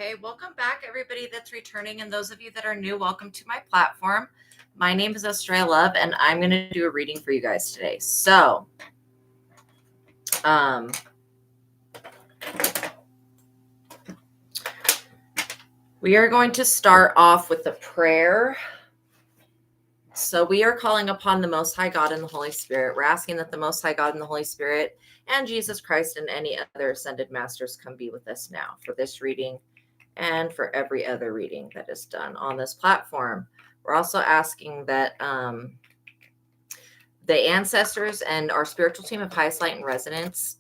Okay, welcome back, everybody that's returning, and those of you that are new, welcome to my platform. My name is Astraea Love, and I'm going to do a reading for you guys today. So, we are going to start off with a prayer. So, we are calling upon the Most High God and the Holy Spirit. We're asking that the Most High God and the Holy Spirit and Jesus Christ and any other ascended masters come be with us now for this reading and for every other reading that is done on this platform. We're also asking that the ancestors and our spiritual team of highest light and resonance,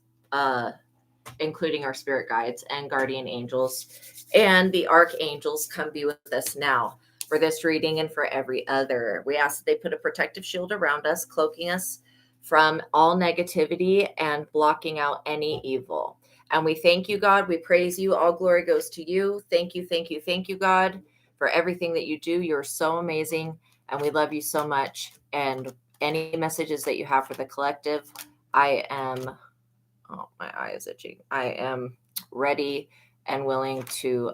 including our spirit guides and guardian angels and the archangels, come be with us now for this reading and for every other. We ask that they put a protective shield around us, cloaking us from all negativity and blocking out any evil. And we thank you, God. We praise you. All glory goes to you. Thank you, thank you, thank you, God, for everything that you do. You're so amazing, and we love you so much. And any messages that you have for the collective, I am, oh, my eye is itching. I am ready and willing to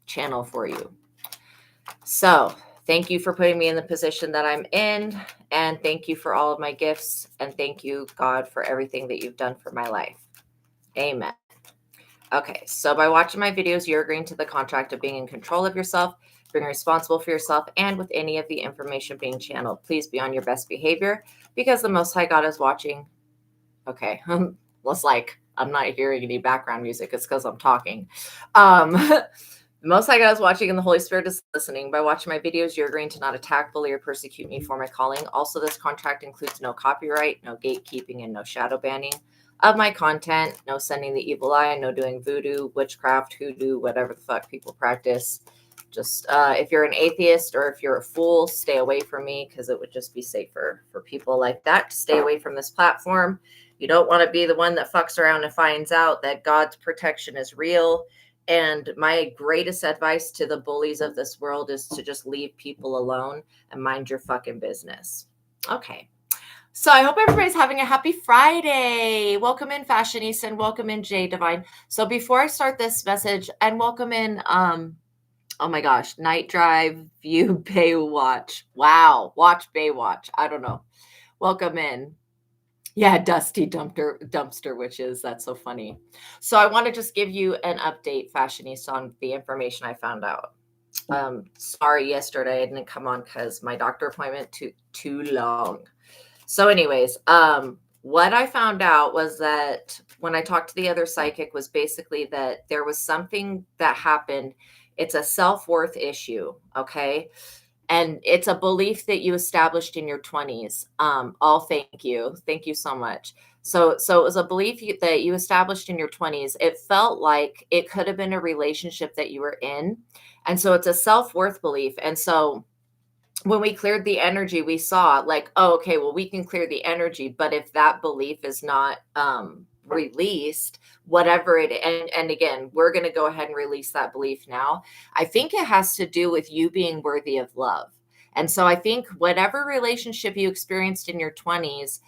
channel for you. So thank you for putting me in the position that I'm in, and thank you for all of my gifts, and thank you, God, for everything that you've done for my life. Amen. Okay, so by watching my videos, you're agreeing to the contract of being in control of yourself, being responsible for yourself, and with any of the information being channeled. Please be on your best behavior because the Most High God is watching. Okay, looks like I'm not hearing any background music. It's because I'm talking. The Most High God is watching and the Holy Spirit is listening. By watching my videos, you're agreeing to not attack, bully, or persecute me for my calling. Also, this contract includes no copyright, no gatekeeping, and no shadow banning of my content, no sending the evil eye, no doing voodoo, witchcraft, hoodoo, whatever the fuck people practice. Just if you're an atheist or if you're a fool, stay away from me because it would just be safer for people like that to stay away from this platform. You don't want to be the one that fucks around and finds out that God's protection is real. And my greatest advice to the bullies of this world is to just leave people alone and mind your fucking business. Okay. So I hope everybody's having a happy Friday. Welcome in, Fashionista, and welcome in, Jay Divine. So before I start this message, and welcome in, oh my gosh, Night Drive, View, Baywatch. Wow, watch Baywatch. I don't know. Welcome in. Yeah, Dusty Dumpster Witches. That's so funny. So I want to just give you an update, Fashionista, on the information I found out. Sorry, yesterday I didn't come on because my doctor appointment took too long. So anyways, what I found out was that when I talked to the other psychic was basically that there was something that happened. It's a self-worth issue, okay? And it's a belief that you established in your 20s. Thank you. Thank you so much. So it was a belief that you established in your 20s. It felt like it could have been a relationship that you were in. And so it's a self-worth belief. And so when we cleared the energy, we saw like, oh, okay, well, we can clear the energy, but if that belief is not released, whatever it, and again, we're going to go ahead and release that belief now. I think it has to do with you being worthy of love. And so I think whatever relationship you experienced in your 20s,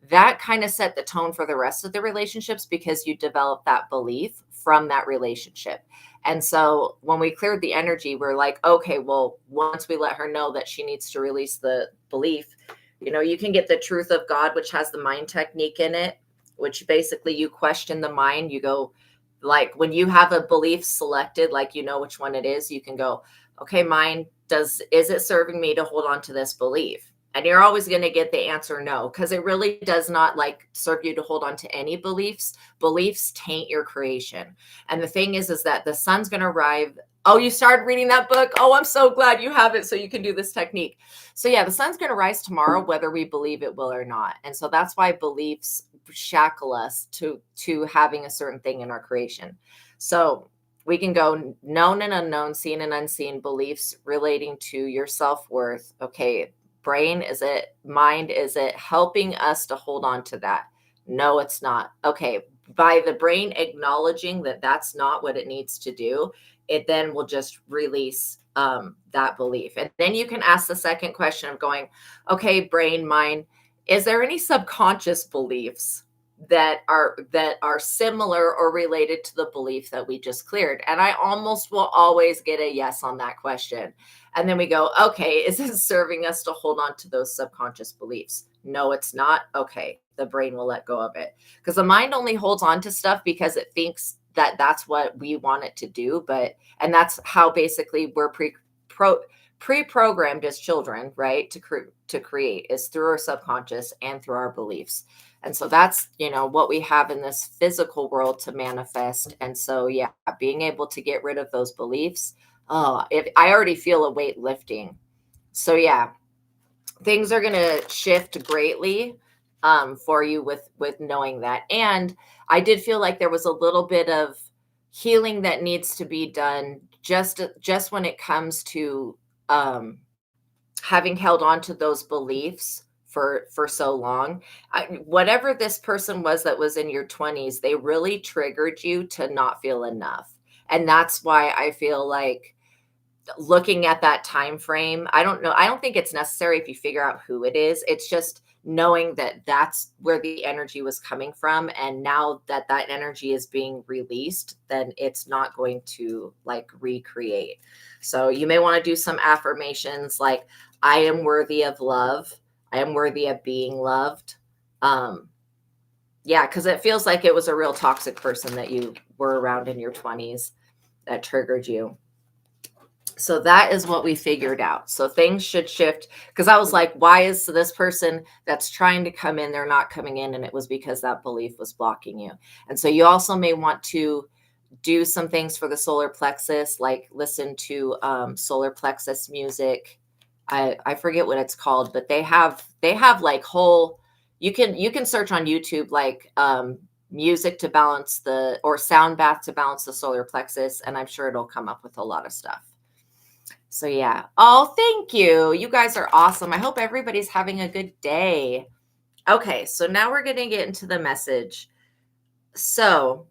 that kind of set the tone for the rest of the relationships because you developed that belief from that relationship. And so when we cleared the energy, we're like, okay, well, once we let her know that she needs to release the belief, you can get the truth of God, which has the mind technique in it, which basically you question the mind. You go, like when you have a belief selected, like, which one it is, you can go, okay, mind, is it serving me to hold on to this belief? And you're always going to get the answer no, because it really does not like serve you to hold on to any beliefs. Beliefs taint your creation. And the thing is that the sun's going to arrive. Oh, you started reading that book? Oh, I'm so glad you have it so you can do this technique. So yeah, the sun's going to rise tomorrow, whether we believe it will or not. And so that's why beliefs shackle us to having a certain thing in our creation. So we can go known and unknown, seen and unseen beliefs relating to your self-worth. Okay, brain, is it? Mind, is it helping us to hold on to that? No, it's not. Okay, by the brain acknowledging that that's not what it needs to do, it then will just release that belief. And then you can ask the second question of going, okay, brain, mind, is there any subconscious beliefs that are similar or related to the belief that we just cleared. And I almost will always get a yes on that question. And then we go, okay, is it serving us to hold on to those subconscious beliefs? No, it's not. Okay, the brain will let go of it, because the mind only holds on to stuff because it thinks that that's what we want it to do. And that's how basically we're pre-programmed as children, right? To create is through our subconscious and through our beliefs. And so that's, what we have in this physical world to manifest. And so, yeah, being able to get rid of those beliefs. Oh, I already feel a weight lifting. So, yeah, things are going to shift greatly for you with knowing that. And I did feel like there was a little bit of healing that needs to be done just when it comes to having held on to those beliefs for so long. Whatever this person was that was in your 20s, they really triggered you to not feel enough. And that's why I feel like looking at that time frame, I don't know, I don't think it's necessary if you figure out who it is. It's just knowing that that's where the energy was coming from, and now that that energy is being released, then it's not going to like recreate. So you may want to do some affirmations like, I am worthy of love, I am worthy of being loved. Yeah, because it feels like it was a real toxic person that you were around in your 20s that triggered you. So that is what we figured out. So things should shift, because I was like, why is this person that's trying to come in, they're not coming in? And it was because that belief was blocking you. And so you also may want to do some things for the solar plexus, like listen to solar plexus music. I forget what it's called, but they have like whole, you can search on YouTube like music to balance or sound bath to balance the solar plexus, and I'm sure it'll come up with a lot of stuff. So yeah. Oh, thank you. You guys are awesome. I hope everybody's having a good day. Okay, so now we're going to get into the message. So,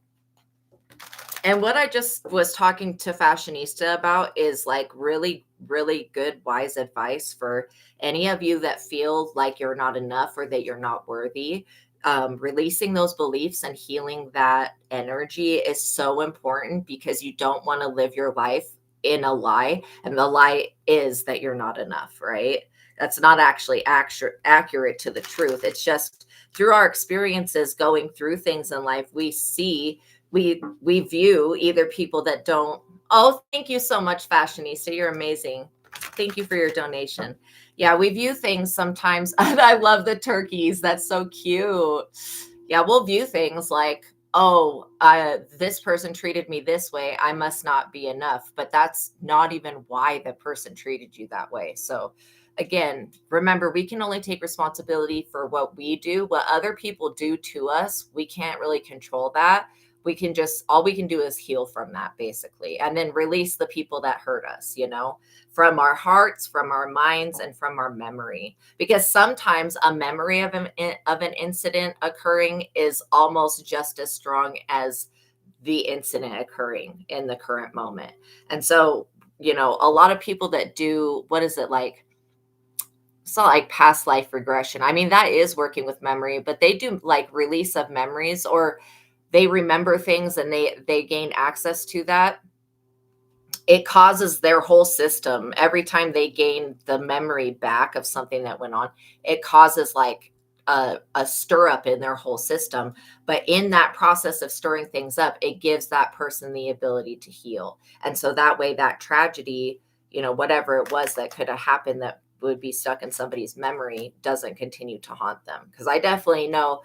and what I just was talking to Fashionista about is like really, really good, wise advice for any of you that feel like you're not enough or that you're not worthy. Releasing those beliefs and healing that energy is so important, because you don't want to live your life in a lie. And the lie is that you're not enough, right? That's not actually accurate to the truth. It's just through our experiences going through things in life, we view either people that don't. Oh, thank you so much, Fashionista. You're amazing. Thank you for your donation. Yeah, we view things sometimes. And I love the turkeys. That's so cute. Yeah, we'll view things like, oh, this person treated me this way, I must not be enough. But that's not even why the person treated you that way. So again, remember, we can only take responsibility for what we do. What other people do to us, we can't really control that. All we can do is heal from that, basically, and then release the people that hurt us, from our hearts, from our minds, and from our memory. Because sometimes a memory of an incident occurring is almost just as strong as the incident occurring in the current moment. And so, a lot of people that do, what is it like? It's not like past life regression. I mean, that is working with memory, but they do like release of memories, or they remember things and they gain access to that. It causes their whole system, every time they gain the memory back of something that went on, it causes like a stir up in their whole system. But in that process of stirring things up, it gives that person the ability to heal. And so that way, that tragedy, whatever it was that could have happened that would be stuck in somebody's memory, doesn't continue to haunt them. Because I definitely know,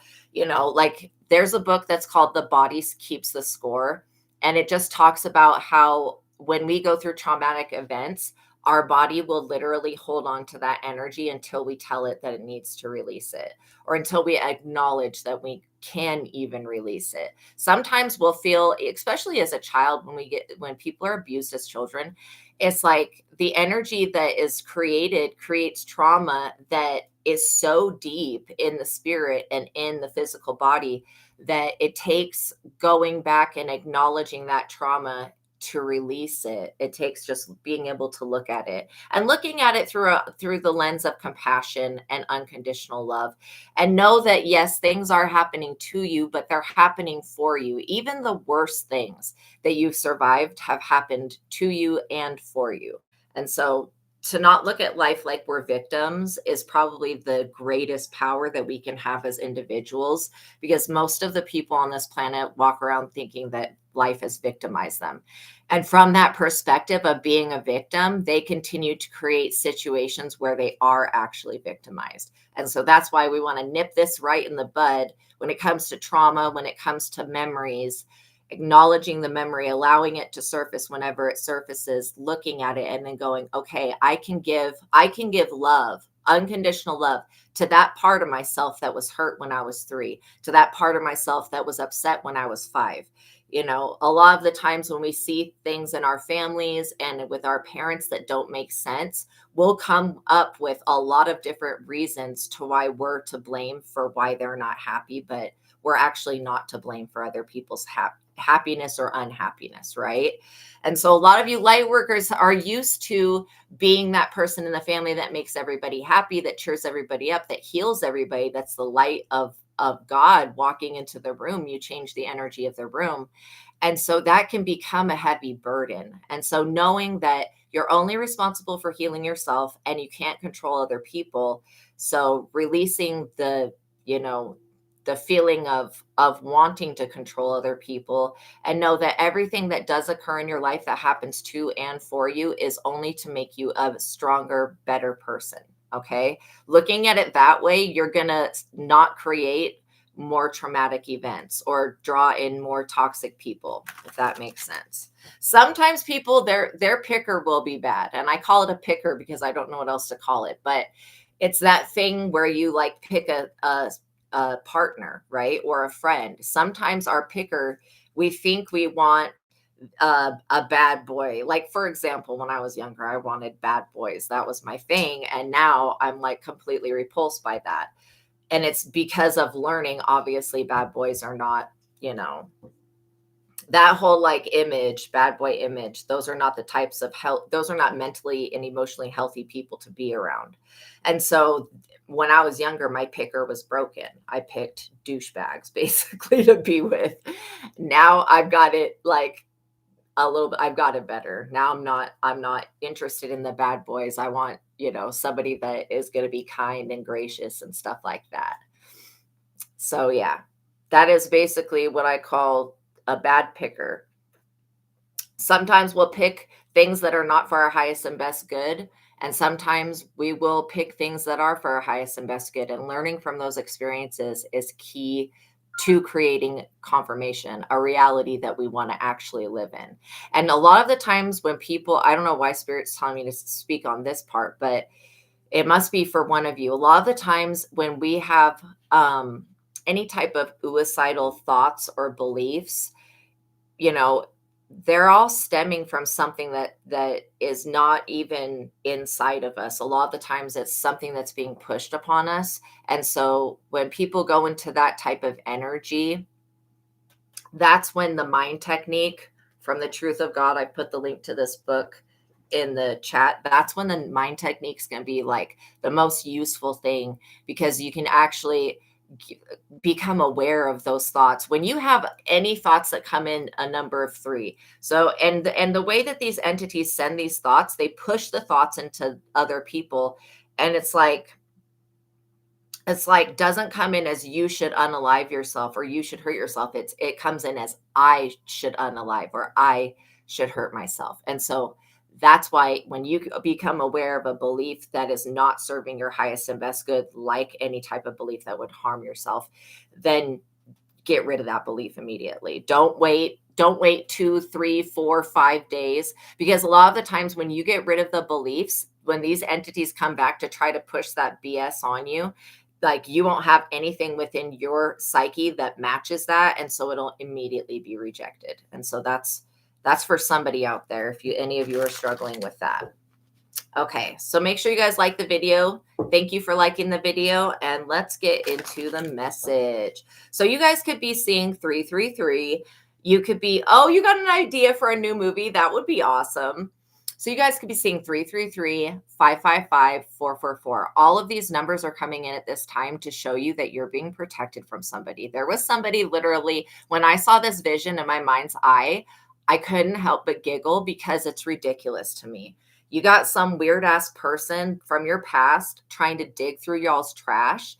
like there's a book that's called The Body Keeps the Score. And it just talks about how when we go through traumatic events, our body will literally hold on to that energy until we tell it that it needs to release it, or until we acknowledge that we can even release it. Sometimes we'll feel, especially as a child, when people are abused as children, it's like the energy that is creates trauma that is so deep in the spirit and in the physical body that it takes going back and acknowledging that trauma to release it. It takes just being able to look at it and looking at it through the lens of compassion and unconditional love, and know that yes, things are happening to you, but they're happening for you. Even the worst things that you've survived have happened to you and for you. And so to not look at life like we're victims is probably the greatest power that we can have as individuals, because most of the people on this planet walk around thinking that life has victimized them. And from that perspective of being a victim, they continue to create situations where they are actually victimized. And so that's why we want to nip this right in the bud when it comes to trauma, when it comes to memories, acknowledging the memory, allowing it to surface whenever it surfaces, looking at it and then going, okay, I can give love, unconditional love, to that part of myself that was hurt when I was 3, to that part of myself that was upset when I was 5. You know, a lot of the times when we see things in our families and with our parents that don't make sense, we'll come up with a lot of different reasons to why we're to blame for why they're not happy, but we're actually not to blame for other people's happiness or unhappiness, right? And so a lot of you light workers are used to being that person in the family that makes everybody happy, that cheers everybody up, that heals everybody. That's the light of God walking into the room. You change the energy of the room. And so that can become a heavy burden. And so knowing that you're only responsible for healing yourself and you can't control other people. So releasing the, you know, the feeling of wanting to control other people, and know that everything that does occur in your life that happens to and for you is only to make you a stronger, better person. Okay. Looking at it that way, you're going to not create more traumatic events or draw in more toxic people, if that makes sense. Sometimes people, their picker will be bad. And I call it a picker because I don't know what else to call it, but it's that thing where you like pick a partner, right? Or a friend. Sometimes our picker, we think we want a bad boy. Like, for example, when I was younger, I wanted bad boys. That was my thing. And now I'm like completely repulsed by that. And it's because of learning, obviously, bad boys are not, you know, that whole like image, bad boy image, those are not the types of health, those are not mentally and emotionally healthy people to be around. And so when I was younger, my picker was broken. I picked douchebags basically to be with. Now I've got it like a little bit, I've got it better. Now I'm not interested in the bad boys. I want, you know, somebody that is going to be kind and gracious and stuff like that. So yeah, that is basically what I call a bad picker. Sometimes we'll pick things that are not for our highest and best good. And sometimes we will pick things that are for our highest and best good. And learning from those experiences is key to creating confirmation, a reality that we want to actually live in. And a lot of the times when people, I don't know why Spirit's telling me to speak on this part, but it must be for one of you. A lot of the times when we have any type of suicidal thoughts or beliefs, you know, they're all stemming from something that is not even inside of us. A lot of the times it's something that's being pushed upon us. And so when people go into that type of energy, that's when the mind technique from the Truth of God, I put the link to this book in the chat. That's when the mind technique is going to be like the most useful thing, because you can actually become aware of those thoughts. When you have any thoughts that come in a number of 3. So, and the way that these entities send these thoughts, they push the thoughts into other people. And it's like doesn't come in as you should unalive yourself or you should hurt yourself. It comes in as I should unalive or I should hurt myself. And so that's why when you become aware of a belief that is not serving your highest and best good, like any type of belief that would harm yourself, then get rid of that belief immediately. Don't wait 2, 3, 4, 5 days, because a lot of the times when you get rid of the beliefs, when these entities come back to try to push that BS on you, like you won't have anything within your psyche that matches that. And so it'll immediately be rejected. And so that's for somebody out there, if any of you are struggling with that. Okay, so make sure you guys like the video. Thank you for liking the video, and let's get into the message. So you guys could be seeing 333. You could be, oh, you got an idea for a new movie. That would be awesome. So you guys could be seeing 333, 555, 444. All of these numbers are coming in at this time to show you that you're being protected from somebody. There was somebody literally, when I saw this vision in my mind's eye, I couldn't help but giggle because it's ridiculous to me. You got some weird ass person from your past trying to dig through y'all's trash.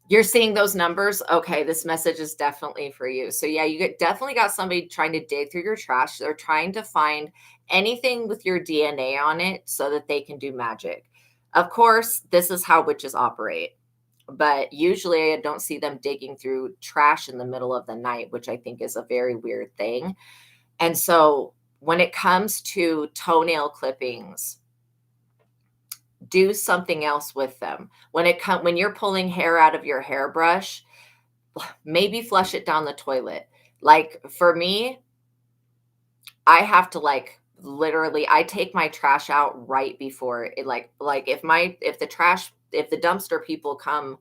You're seeing those numbers. Okay, this message is definitely for you. So yeah, definitely got somebody trying to dig through your trash. They're trying to find anything with your DNA on it so that they can do magic. Of course, this is how witches operate. But usually I don't see them digging through trash in the middle of the night, which I think is a very weird thing. And so when it comes to toenail clippings, do something else with them. When you're pulling hair out of your hairbrush, maybe flush it down the toilet. Like for me, I have to like literally I take my trash out right before it like if the dumpster people come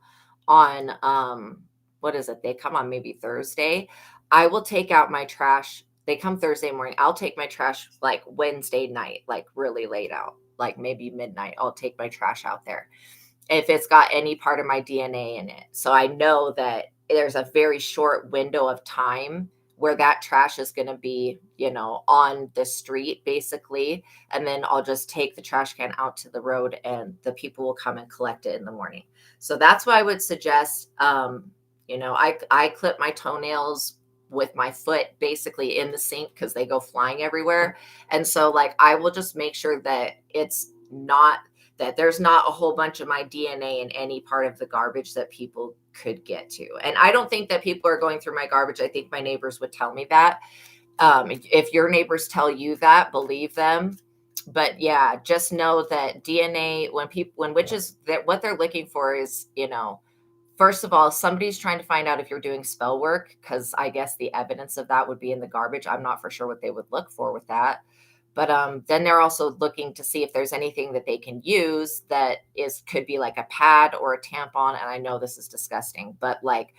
on what is it? They come on maybe Thursday. I will take out my trash. They come Thursday morning. I'll take my trash like Wednesday night, like really late out, like maybe midnight. I'll take my trash out there if it's got any part of my DNA in it. So I know that there's a very short window of time where that trash is going to be, on the street basically. And then I'll just take the trash can out to the road and the people will come and collect it in the morning. So that's what I would suggest. I clip my toenails with my foot basically in the sink because they go flying everywhere. And so like I will just make sure that there's not a whole bunch of my DNA in any part of the garbage that people could get to. And I don't think that people are going through my garbage. I think my neighbors would tell me that. If your neighbors tell you that, believe them. But yeah, just know that DNA, when witches, that what they're looking for is, first of all, somebody's trying to find out if you're doing spell work, because I guess the evidence of that would be in the garbage. I'm not for sure what they would look for with that. But then they're also looking to see if there's anything that they can use that could be like a pad or a tampon. And I know this is disgusting, but like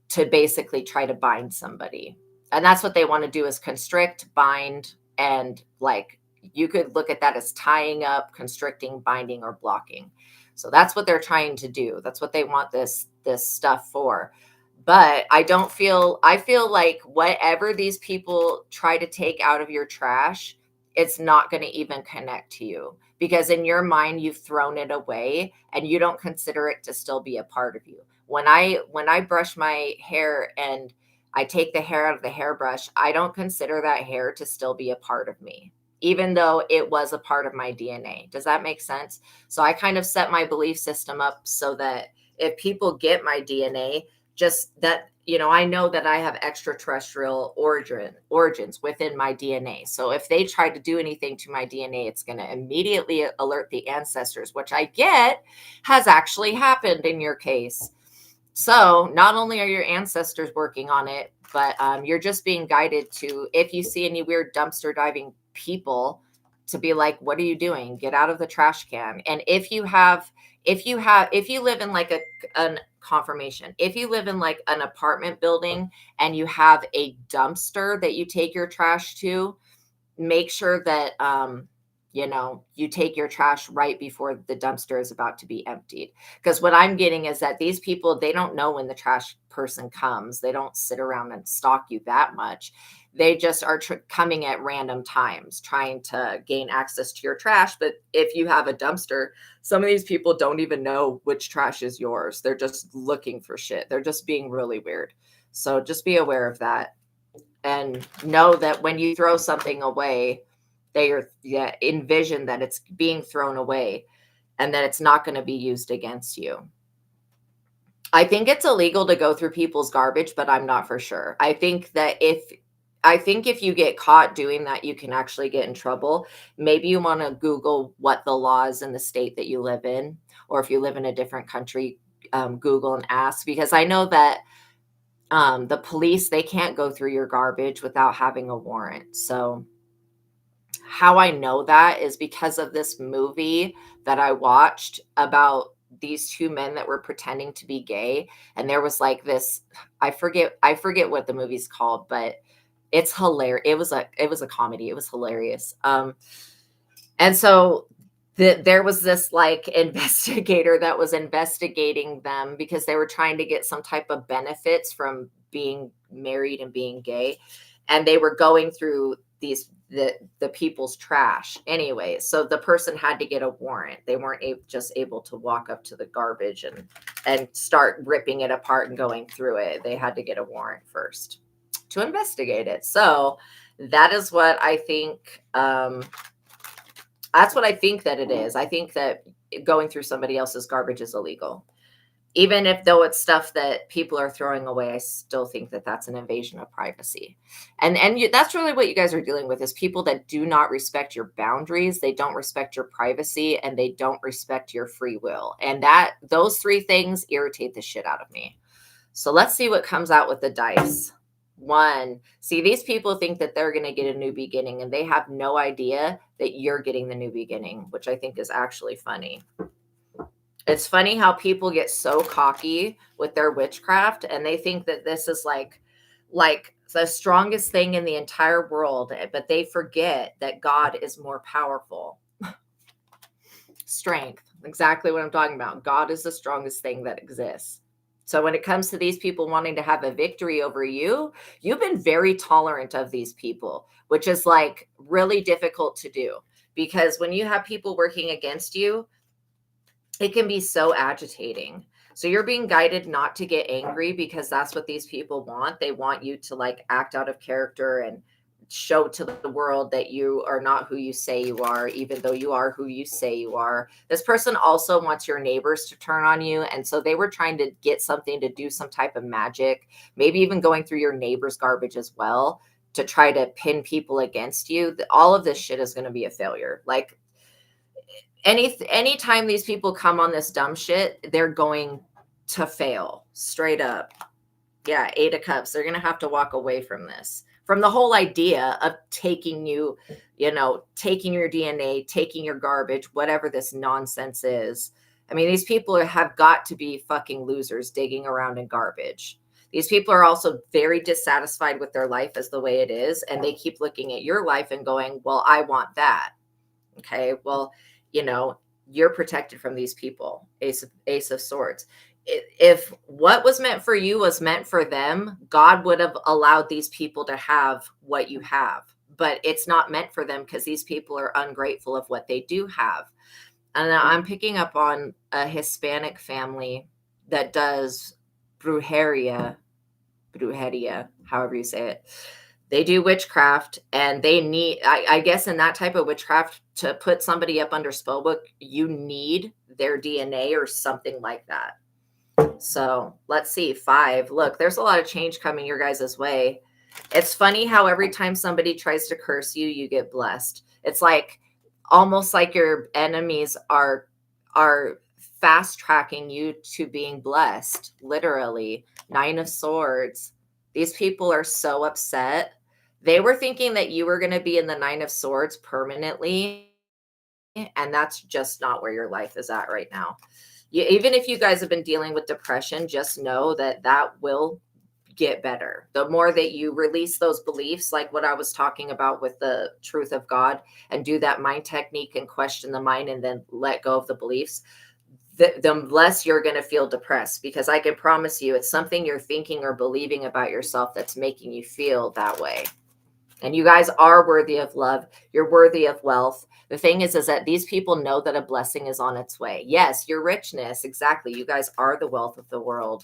to basically try to bind somebody. And that's what they want to do is constrict, bind, and like you could look at that as tying up, constricting, binding, or blocking. So that's what they're trying to do. That's what they want this stuff for. But I feel like whatever these people try to take out of your trash, it's not going to even connect to you because in your mind you've thrown it away and you don't consider it to still be a part of you. When I brush my hair and I take the hair out of the hairbrush, I don't consider that hair to still be a part of me, even though it was a part of my DNA. Does that make sense? So I kind of set my belief system up so that if people get my DNA, just that, I know that I have extraterrestrial origins within my DNA. So if they try to do anything to my DNA, it's going to immediately alert the ancestors, which I get has actually happened in your case. So not only are your ancestors working on it, but you're just being guided to, if you see any weird dumpster diving people, to be like, what are you doing? Get out of the trash can. And if you live in like an confirmation, if you live in like an apartment building and you have a dumpster that you take your trash to, make sure that you take your trash right before the dumpster is about to be emptied. Because what I'm getting is that these people, they don't know when the trash person comes. They don't sit around and stalk you that much. They just are coming at random times trying to gain access to your trash. But if you have a dumpster, some of these people don't even know which trash is yours. They're just looking for shit. They're just being really weird. So just be aware of that. And know that when you throw something away, envision that it's being thrown away and that it's not going to be used against you. I think it's illegal to go through people's garbage, but I'm not for sure. I think if you get caught doing that, you can actually get in trouble. Maybe you want to Google what the law is in the state that you live in, or if you live in a different country, Google and ask, because I know that the police, they can't go through your garbage without having a warrant. So how I know that is because of this movie that I watched about these two men that were pretending to be gay. And there was like this, I forget what the movie's called, but It's hilarious. It was a comedy. It was hilarious. And so there was this like investigator that was investigating them because they were trying to get some type of benefits from being married and being gay, and they were going through the people's trash anyway. So the person had to get a warrant. They weren't just able to walk up to the garbage and start ripping it apart and going through it. They had to get a warrant first to investigate it. So that is what I think. That's what I think that it is. I think that going through somebody else's garbage is illegal. Even if though it's stuff that people are throwing away, I still think that that's an invasion of privacy. That's really what you guys are dealing with, is people that do not respect your boundaries, they don't respect your privacy, and they don't respect your free will. And those three things irritate the shit out of me. So let's see what comes out with the dice. 1. See, these people think that they're going to get a new beginning, and they have no idea that you're getting the new beginning, which I think is actually funny. It's funny how people get so cocky with their witchcraft, and they think that this is like the strongest thing in the entire world, but they forget that God is more powerful. Strength, exactly what I'm talking about. God is the strongest thing that exists. So when it comes to these people wanting to have a victory over you, you've been very tolerant of these people, which is like really difficult to do, because when you have people working against you, it can be so agitating. So you're being guided not to get angry, because that's what these people want. They want you to like act out of character and show to the world that you are not who you say you are, even though you are who you say you are. This person also wants your neighbors to turn on you. And so they were trying to get something to do some type of magic, maybe even going through your neighbor's garbage as well, to try to pin people against you. All of this shit is going to be a failure. Like anytime these people come on this dumb shit, they're going to fail straight up. Yeah, 8 of Cups. They're going to have to walk away from this, from the whole idea of taking you, taking your DNA, taking your garbage, whatever this nonsense is. I mean, these people have got to be fucking losers digging around in garbage. These people are also very dissatisfied with their life as the way it is, and they keep looking at your life and going, well, I want that. Okay, well, you're protected from these people. Ace of Swords. If what was meant for you was meant for them, God would have allowed these people to have what you have. But it's not meant for them, because these people are ungrateful of what they do have. And I'm picking up on a Hispanic family that does brujeria, however you say it. They do witchcraft, and they need, I guess in that type of witchcraft, to put somebody up under spellbook, you need their DNA or something like that. So let's see. 5. Look, there's a lot of change coming your guys' way. It's funny how every time somebody tries to curse you, you get blessed. It's like almost like your enemies are fast tracking you to being blessed. Literally. 9 of Swords. These people are so upset. They were thinking that you were going to be in the 9 of Swords permanently, and that's just not where your life is at right now. Even if you guys have been dealing with depression, just know that will get better. The more that you release those beliefs, like what I was talking about with the truth of God, and do that mind technique and question the mind and then let go of the beliefs, the less you're going to feel depressed, because I can promise you it's something you're thinking or believing about yourself that's making you feel that way. And you guys are worthy of love. You're worthy of wealth. The thing is that these people know that a blessing is on its way. Yes, your richness. Exactly. You guys are the wealth of the world.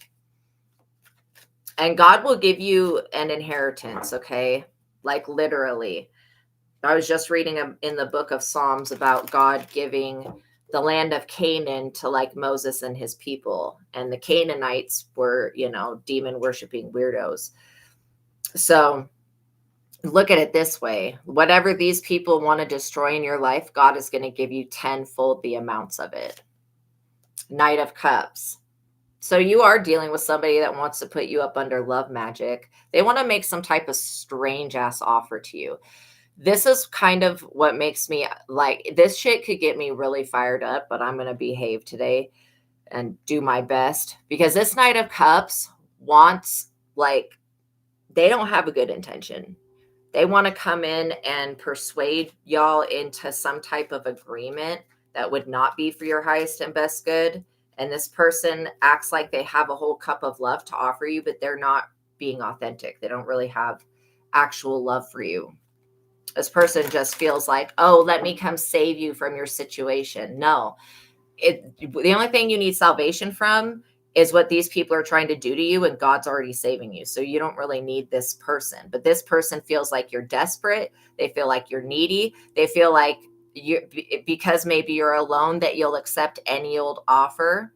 And God will give you an inheritance, okay? Like literally. I was just reading in the book of Psalms about God giving the land of Canaan to like Moses and his people. And the Canaanites were, demon worshiping weirdos. So look at it this way. Whatever these people want to destroy in your life, God is going to give you tenfold the amounts of it. Knight of Cups. So you are dealing with somebody that wants to put you up under love magic. They want to make some type of strange ass offer to you. This is kind of what makes me like, this shit could get me really fired up, but I'm going to behave today and do my best, because this Knight of Cups wants, like, they don't have a good intention. They want to come in and persuade y'all into some type of agreement that would not be for your highest and best good. And this person acts like they have a whole cup of love to offer you, but they're not being authentic. They don't really have actual love for you. This person just feels like, oh, let me come save you from your situation. No, the only thing you need salvation from is what these people are trying to do to you, and God's already saving you. So you don't really need this person. But this person feels like you're desperate. They feel like you're needy. They feel like you, because maybe you're alone, that you'll accept any old offer.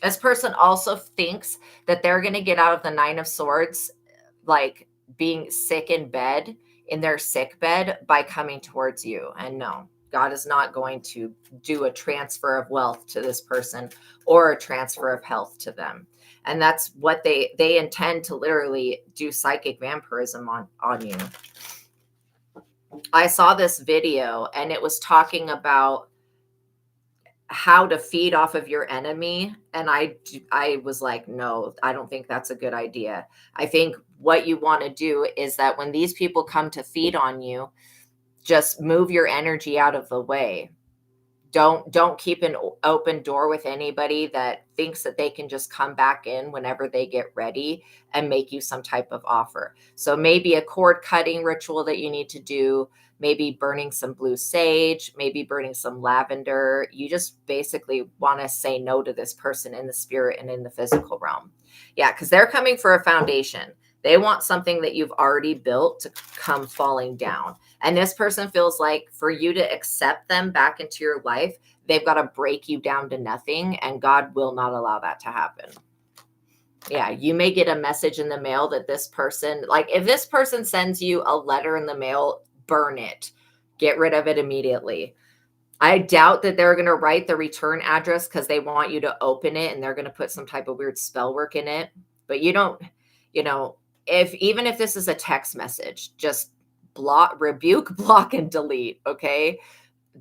This person also thinks that they're going to get out of the Nine of Swords, like being sick in bed, in their sick bed, by coming towards you. And no, God is not going to do a transfer of wealth to this person or a transfer of health to them. And that's what they intend to literally do psychic vampirism on you. I saw this video and it was talking about how to feed off of your enemy. And I was like, no, I don't think that's a good idea. I think what you want to do is that when these people come to feed on you, just move your energy out of the way. Don't keep an open door with anybody that thinks that they can just come back in whenever they get ready and make you some type of offer. So maybe a cord cutting ritual that you need to do, maybe burning some blue sage, maybe burning some lavender. You just basically want to say no to this person in the spirit and in the physical realm. Yeah, because they're coming for a foundation. They want something that you've already built to come falling down. And this person feels like for you to accept them back into your life, they've got to break you down to nothing. And God will not allow that to happen. Yeah, you may get a message in the mail that this person, like if this person sends you a letter in the mail, burn it. Get rid of it immediately. I doubt that they're going to write the return address because they want you to open it and they're going to put some type of weird spell work in it. But you don't, even if this is a text message, just rebuke, block, and delete. Okay.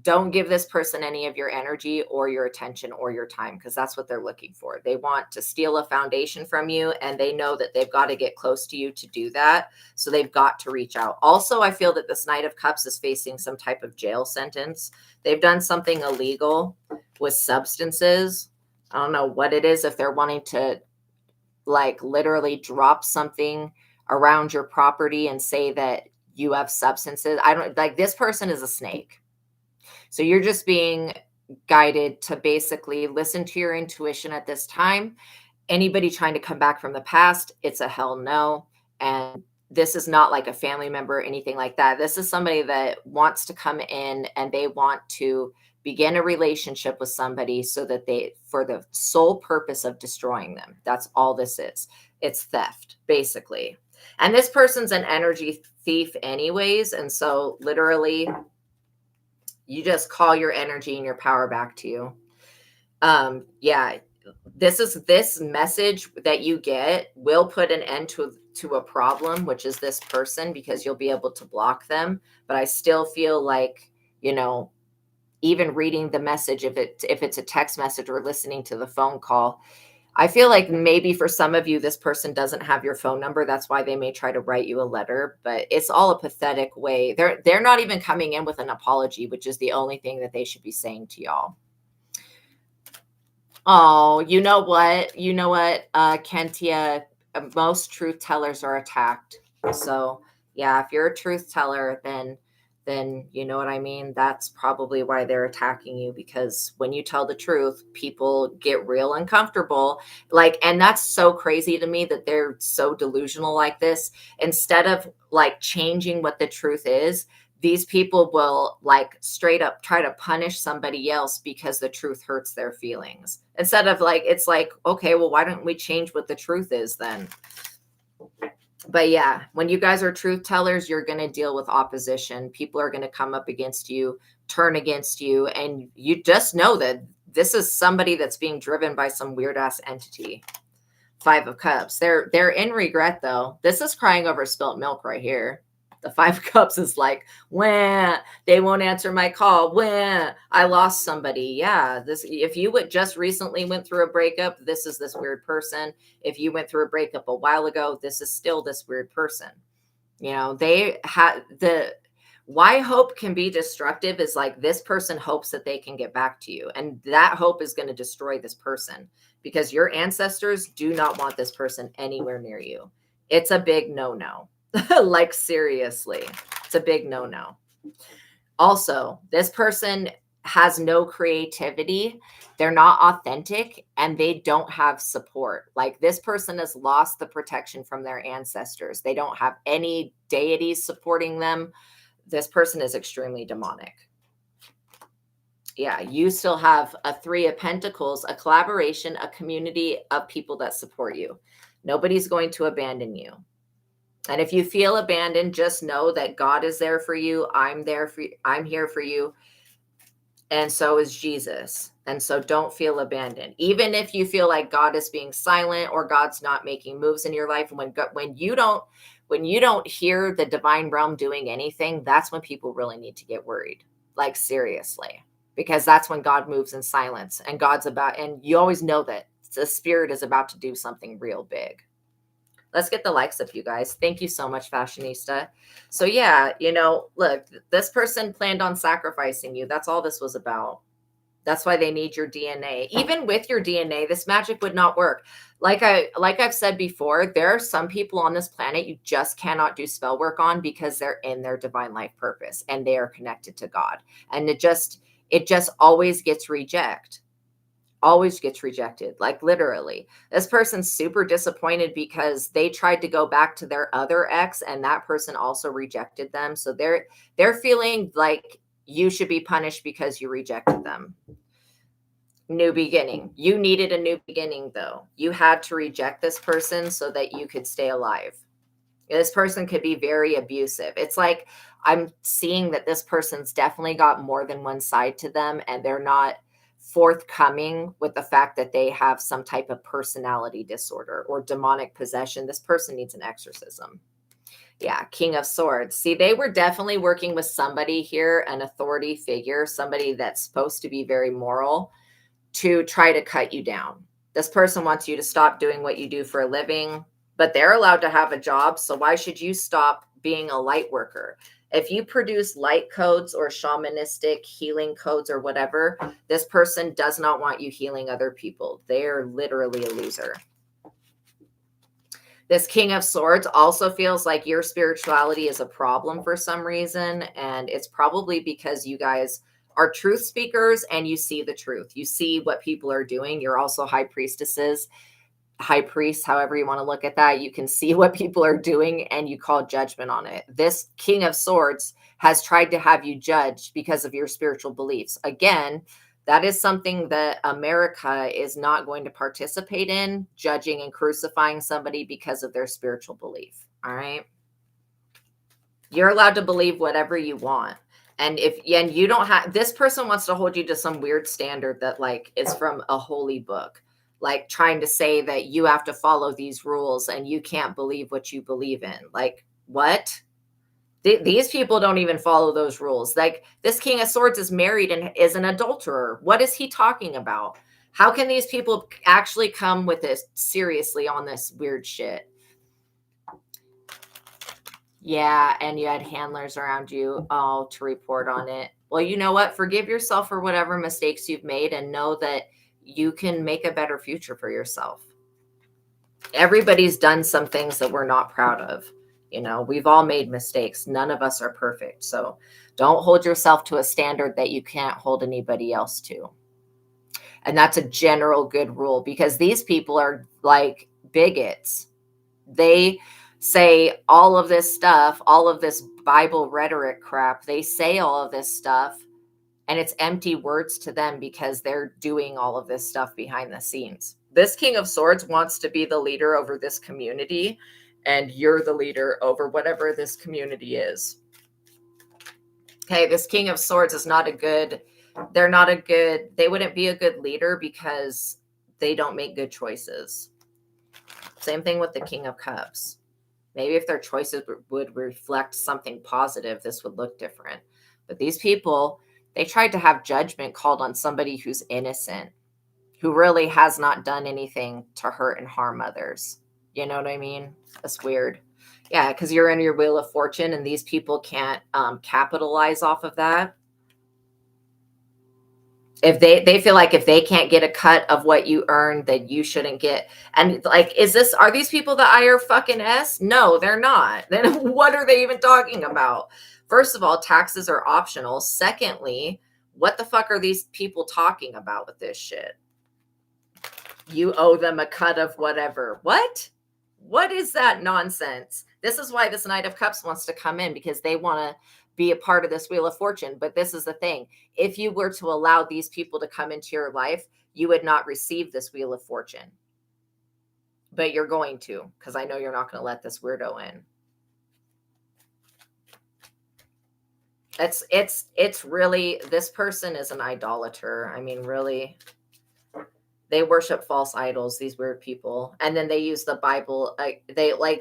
Don't give this person any of your energy or your attention or your time, because that's what they're looking for. They want to steal a foundation from you, and they know that they've got to get close to you to do that. So they've got to reach out. Also, I feel that this Knight of Cups is facing some type of jail sentence. They've done something illegal with substances. I don't know what it is, if they're wanting to like literally drop something around your property and say that you have substances. I don't like, this person is a snake. So you're just being guided to basically listen to your intuition at this time. Anybody trying to come back from the past, it's a hell no. And this is not like a family member or anything like that. This is somebody that wants to come in and they want to begin a relationship with somebody so that for the sole purpose of destroying them. That's all this is. It's theft, basically. And this person's an energy thief anyways. And so literally, you just call your energy and your power back to you. Yeah, this message that you get will put an end to a problem, which is this person, because you'll be able to block them. But I still feel like, even reading the message, if it's a text message or listening to the phone call, I feel like maybe for some of you, this person doesn't have your phone number. That's why they may try to write you a letter, but it's all a pathetic way. They're not even coming in with an apology, which is the only thing that they should be saying to y'all. Oh, you know what, Kentia, most truth tellers are attacked. So yeah, if you're a truth teller, then you know what I mean? That's probably why they're attacking you, because when you tell the truth, people get real uncomfortable. And that's so crazy to me that they're so delusional like this. Instead of like changing what the truth is, these people will like straight up try to punish somebody else because the truth hurts their feelings. Instead of it's like, okay, well, why don't we change what the truth is then? But yeah, when you guys are truth tellers, you're going to deal with opposition. People are going to come up against you, turn against you. And you just know that this is somebody that's being driven by some weird ass entity. 5 of Cups. They're in regret though. This is crying over spilt milk right here. The 5 of Cups is like, wah, they won't answer my call. Wah, I lost somebody. Yeah. If you just recently went through a breakup, this is this weird person. If you went through a breakup a while ago, this is still this weird person. They had why hope can be destructive is like this person hopes that they can get back to you. And that hope is going to destroy this person because your ancestors do not want this person anywhere near you. It's a big no-no. Like seriously, it's a big no-no. Also, this person has no creativity. They're not authentic and they don't have support. Like this person has lost the protection from their ancestors. They don't have any deities supporting them. This person is extremely demonic. Yeah, you still have a 3 of Pentacles, a collaboration, a community of people that support you. Nobody's going to abandon you. And if you feel abandoned, just know that God is there for you. I'm there for you. I'm here for you. And so is Jesus. And so don't feel abandoned. Even if you feel like God is being silent or God's not making moves in your life, and when you don't hear the divine realm doing anything, that's when people really need to get worried. Like seriously, because that's when God moves in silence and and you always know that the spirit is about to do something real big. Let's get the likes up, you guys. Thank you so much, Fashionista. So yeah, look, this person planned on sacrificing you. That's all this was about. That's why they need your DNA. Even with your DNA, this magic would not work. Like I've said before, there are some people on this planet you just cannot do spell work on because they're in their divine life purpose and they are connected to God. And it just always gets rejected. Always gets rejected. Like literally, this person's super disappointed because they tried to go back to their other ex and that person also rejected them. So they're feeling like you should be punished because you rejected them. New beginning. You needed a new beginning though. You had to reject this person so that you could stay alive. This person could be very abusive. It's like I'm seeing that this person's definitely got more than one side to them and they're not forthcoming with the fact that they have some type of personality disorder or demonic possession. This person needs an exorcism. Yeah, King of Swords. See, they were definitely working with somebody here, an authority figure, somebody that's supposed to be very moral, to try to cut you down. This person wants you to stop doing what you do for a living, but they're allowed to have a job. So why should you stop being a light worker? If you produce light codes or shamanistic healing codes or whatever, this person does not want you healing other people. They're literally a loser. This King of Swords also feels like your spirituality is a problem for some reason. And it's probably because you guys are truth speakers and you see the truth. You see what people are doing. You're also high priestesses, high priests, however you want to look at that. You can see what people are doing and you call judgment on it. This King of Swords has tried to have you judged because of your spiritual beliefs. Again, that is something that America is not going to participate in, judging and crucifying somebody because of their spiritual belief. All right. You're allowed to believe whatever you want. And you don't have, this person wants to hold you to some weird standard that like is from a holy book, like trying to say that you have to follow these rules and you can't believe what you believe in. Like what? These people don't even follow those rules. Like this King of Swords is married and is an adulterer. What is he talking about? How can these people actually come with this seriously on this weird shit? Yeah, and you had handlers around you to report on it. Well, you know what? Forgive yourself for whatever mistakes you've made and know that you can make a better future for yourself. Everybody's done some things that we're not proud of. We've all made mistakes. None of us are perfect. So don't hold yourself to a standard that you can't hold anybody else to. And that's a general good rule because these people are like bigots. They say all of this stuff, all of this Bible rhetoric crap. They say all of this stuff and it's empty words to them because they're doing all of this stuff behind the scenes. This King of Swords wants to be the leader over this community and you're the leader over whatever this community is. Okay, this King of Swords is not a good, they wouldn't be a good leader because they don't make good choices. Same thing with the King of Cups. Maybe if their choices would reflect something positive, this would look different. But these people, they tried to have judgment called on somebody who's innocent, who really has not done anything to hurt and harm others. You know what I mean? That's weird. Yeah, because you're in your Wheel of Fortune and these people can't capitalize off of that. If they feel like if they can't get a cut of what you earn, then you shouldn't get. And like, are these people the IRS? No, they're not. Then what are they even talking about? First of all, taxes are optional. Secondly, what the fuck are these people talking about with this shit? You owe them a cut of whatever. What is that nonsense? This is why this Knight of Cups wants to come in, because they want to be a part of this Wheel of Fortune. But this is the thing. If you were to allow these people to come into your life, you would not receive this Wheel of Fortune. But you're going to, because I know you're not going to let this weirdo in. It's really, this person is an idolater. I mean, really. They worship false idols, these weird people. And then they use the Bible.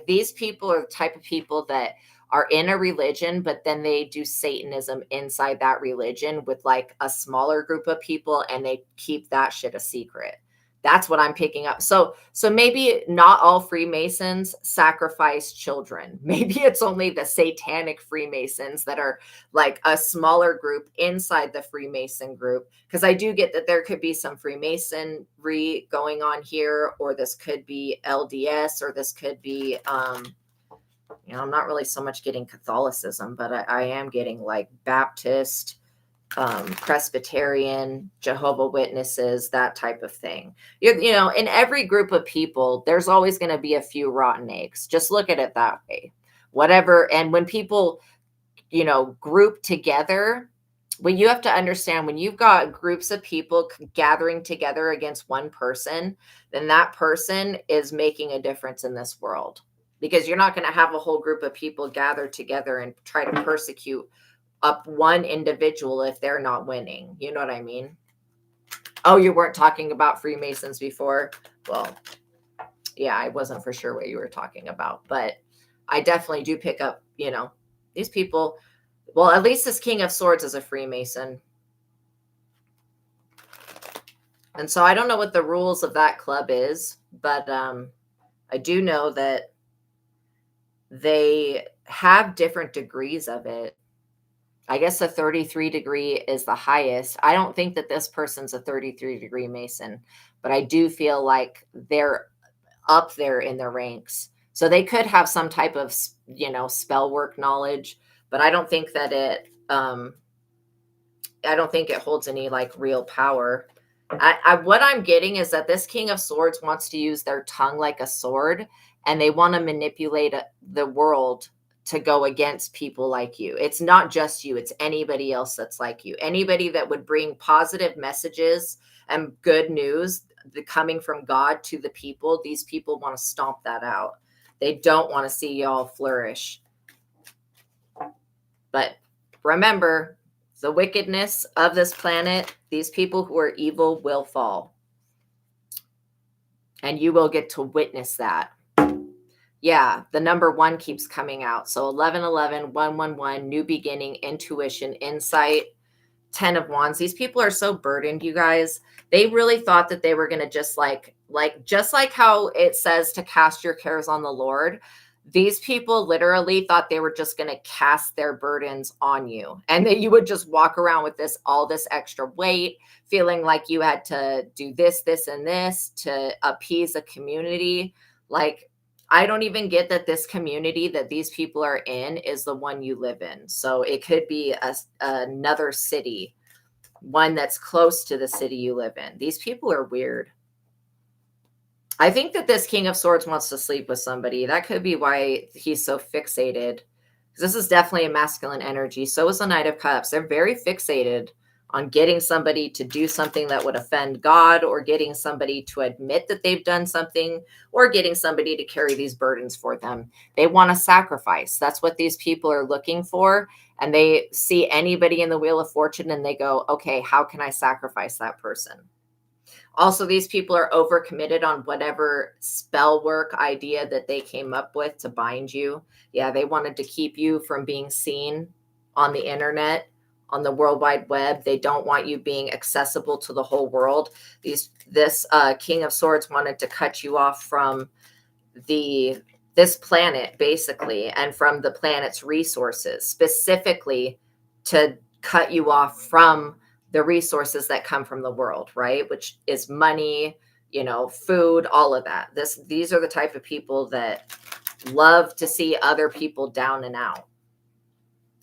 These people are the type of people that are in a religion, but then they do Satanism inside that religion with like a smaller group of people, and they keep that shit a secret. That's what I'm picking up. So maybe not all Freemasons sacrifice children. Maybe it's only the satanic Freemasons that are like a smaller group inside the Freemason group. Because I do get that there could be some Freemasonry going on here, or this could be LDS, or this could be, I'm not really so much getting Catholicism, but I am getting like Baptist, Presbyterian, Jehovah Witnesses, that type of thing. In every group of people, there's always going to be a few rotten eggs. Just look at it that way. Whatever. And when people, group together, when you have to understand, when you've got groups of people gathering together against one person, then that person is making a difference in this world, because you're not going to have a whole group of people gather together and try to persecute up one individual if they're not winning. You know what I mean? Oh, you weren't talking about Freemasons before? Well, yeah, I wasn't for sure what you were talking about, but I definitely do pick up, these people. Well, at least this King of Swords is a Freemason. And so I don't know what the rules of that club is, but I do know that they have different degrees of it. I guess a 33 degree is the highest. I don't think that this person's a 33 degree Mason, but I do feel like they're up there in the ranks. So they could have some type of, spellwork knowledge, but I don't think that I don't think it holds any like real power. What I'm getting is that this King of Swords wants to use their tongue like a sword, and they want to manipulate the world to go against people like you. It's not just you. It's anybody else that's like you. Anybody that would bring positive messages and good news coming from God to the people. These people want to stomp that out. They don't want to see y'all flourish. But remember, the wickedness of this planet, these people who are evil will fall. And you will get to witness that. Yeah, the number 1 keeps coming out. So 1111, 111, new beginning, intuition, insight, 10 of Wands. These people are so burdened, you guys. They really thought that they were going to just like how it says to cast your cares on the Lord. These people literally thought they were just going to cast their burdens on you, and that you would just walk around with all this extra weight, feeling like you had to do this, and this to appease a community. Like, I don't even get that this community that these people are in is the one you live in. So it could be another city, one that's close to the city you live in. These people are weird. I think that this King of Swords wants to sleep with somebody. That could be why he's so fixated. This is definitely a masculine energy. So is the Knight of Cups. They're very fixated on getting somebody to do something that would offend God, or getting somebody to admit that they've done something, or getting somebody to carry these burdens for them. They want to sacrifice. That's what these people are looking for. And they see anybody in the Wheel of Fortune and they go, okay, how can I sacrifice that person? Also, these people are overcommitted on whatever spell work idea that they came up with to bind you. Yeah, they wanted to keep you from being seen on the internet, on the World Wide Web. They don't want you being accessible to the whole world. This King of Swords wanted to cut you off from the this planet basically, and from the planet's resources, specifically to cut you off from the resources that come from the world, right? Which is money, food, all of that. These are the type of people that love to see other people down and out.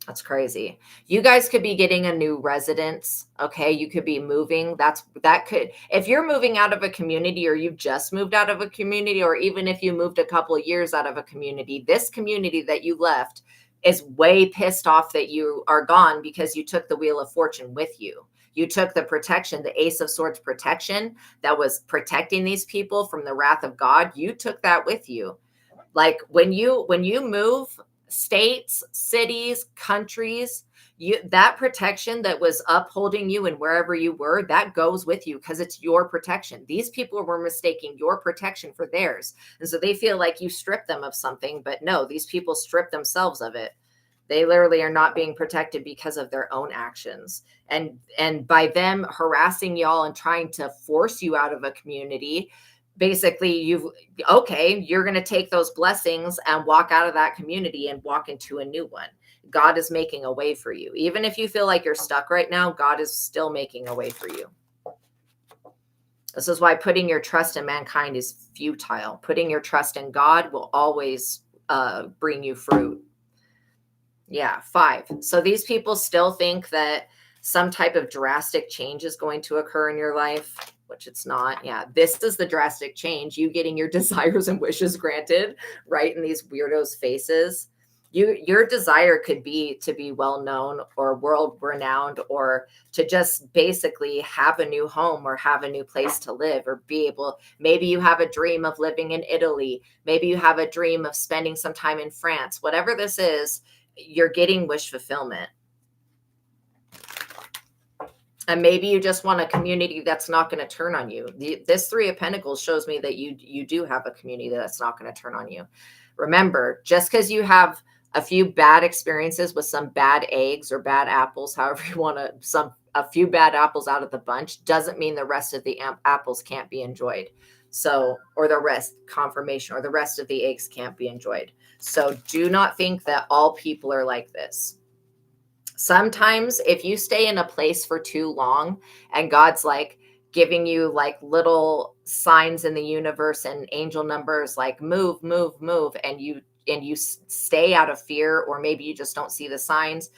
That's crazy. You guys could be getting a new residence. Okay. You could be moving. If you're moving out of a community, or you've just moved out of a community, or even if you moved a couple of years out of a community, this community that you left is way pissed off that you are gone, because you took the Wheel of Fortune with you. You took the protection, the Ace of Swords protection that was protecting these people from the wrath of God. You took that with you. Like when you move states, cities, countries, that protection that was upholding you and wherever you were, that goes with you, because it's your protection. These people were mistaking your protection for theirs. And so they feel like you stripped them of something, but no, these people strip themselves of it. They literally are not being protected because of their own actions. And by them harassing y'all and trying to force you out of a community, basically you're going to take those blessings and walk out of that community and walk into a new one. God is making a way for you. Even if you feel like you're stuck right now, God is still making a way for you. This is why putting your trust in mankind is futile. Putting your trust in God will always bring you fruit. Yeah, 5. So these people still think that some type of drastic change is going to occur in your life, which it's not. Yeah, this is the drastic change. You getting your desires and wishes granted right in these weirdos' faces. Your desire could be to be well known or world renowned, or to just basically have a new home or have a new place to live, or maybe you have a dream of living in Italy. Maybe you have a dream of spending some time in France. Whatever this is, you're getting wish fulfillment. And maybe you just want a community that's not going to turn on you. This 3 of Pentacles shows me that you do have a community that's not going to turn on you. Remember, just because you have a few bad experiences with some bad eggs or bad apples, however you want to, a few bad apples out of the bunch, doesn't mean the rest of the apples can't be enjoyed. So, or the rest, confirmation, or the rest of the eggs can't be enjoyed. So do not think that all people are like this. Sometimes if you stay in a place for too long and God's like giving you like little signs in the universe and angel numbers, like move, move, move, and you stay out of fear, or maybe you just don't see the signs,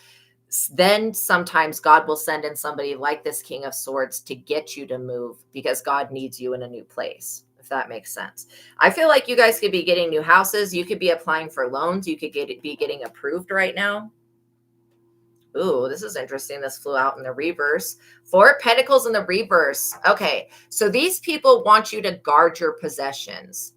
then sometimes God will send in somebody like this King of Swords to get you to move, because God needs you in a new place, if that makes sense. I feel like you guys could be getting new houses. You could be applying for loans. You could be getting approved right now. Ooh, this is interesting. This flew out in the reverse. 4 Pentacles in the reverse. Okay, so these people want you to guard your possessions.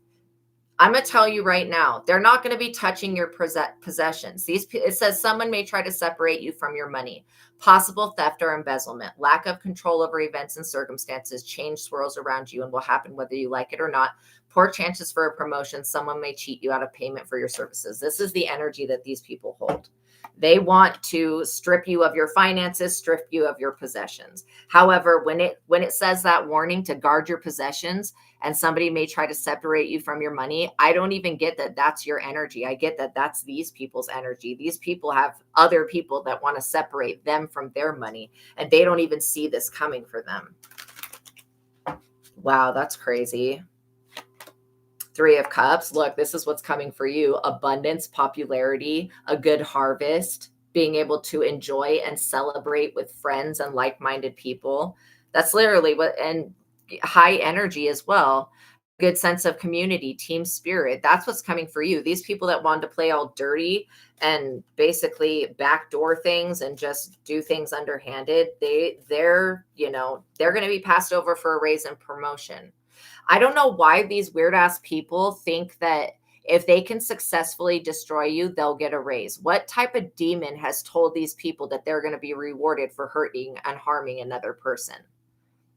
I'm going to tell you right now, they're not going to be touching your possessions. It says someone may try to separate you from your money. Possible theft or embezzlement. Lack of control over events and circumstances. Change swirls around you and will happen whether you like it or not. Poor chances for a promotion. Someone may cheat you out of payment for your services. This is the energy that these people hold. They want to strip you of your finances, strip you of your possessions. However, when it says that warning to guard your possessions and somebody may try to separate you from your money, I don't even get that that's your energy. I get that that's these people's energy. These people have other people that want to separate them from their money, and they don't even see this coming for them. Wow, that's crazy. 3 of Cups. Look, this is what's coming for you. Abundance, popularity, a good harvest, being able to enjoy and celebrate with friends and like-minded people. That's literally what, and high energy as well. Good sense of community, team spirit. That's what's coming for you. These people that wanted to play all dirty and basically backdoor things and just do things underhanded, they're going to be passed over for a raise and promotion. I don't know why these weird ass people think that if they can successfully destroy you, they'll get a raise. What type of demon has told these people that they're going to be rewarded for hurting and harming another person?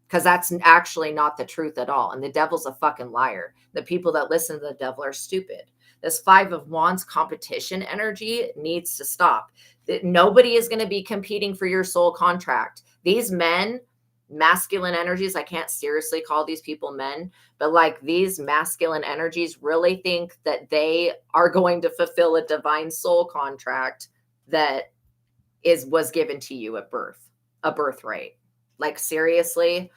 Because that's actually not the truth at all. And the devil's a fucking liar. The people that listen to the devil are stupid. This 5 of Wands competition energy needs to stop. Nobody is going to be competing for your soul contract. These men masculine energies. I can't seriously call these people men, but like these masculine energies really think that they are going to fulfill a divine soul contract that was given to you at birth, a birthright. Like seriously,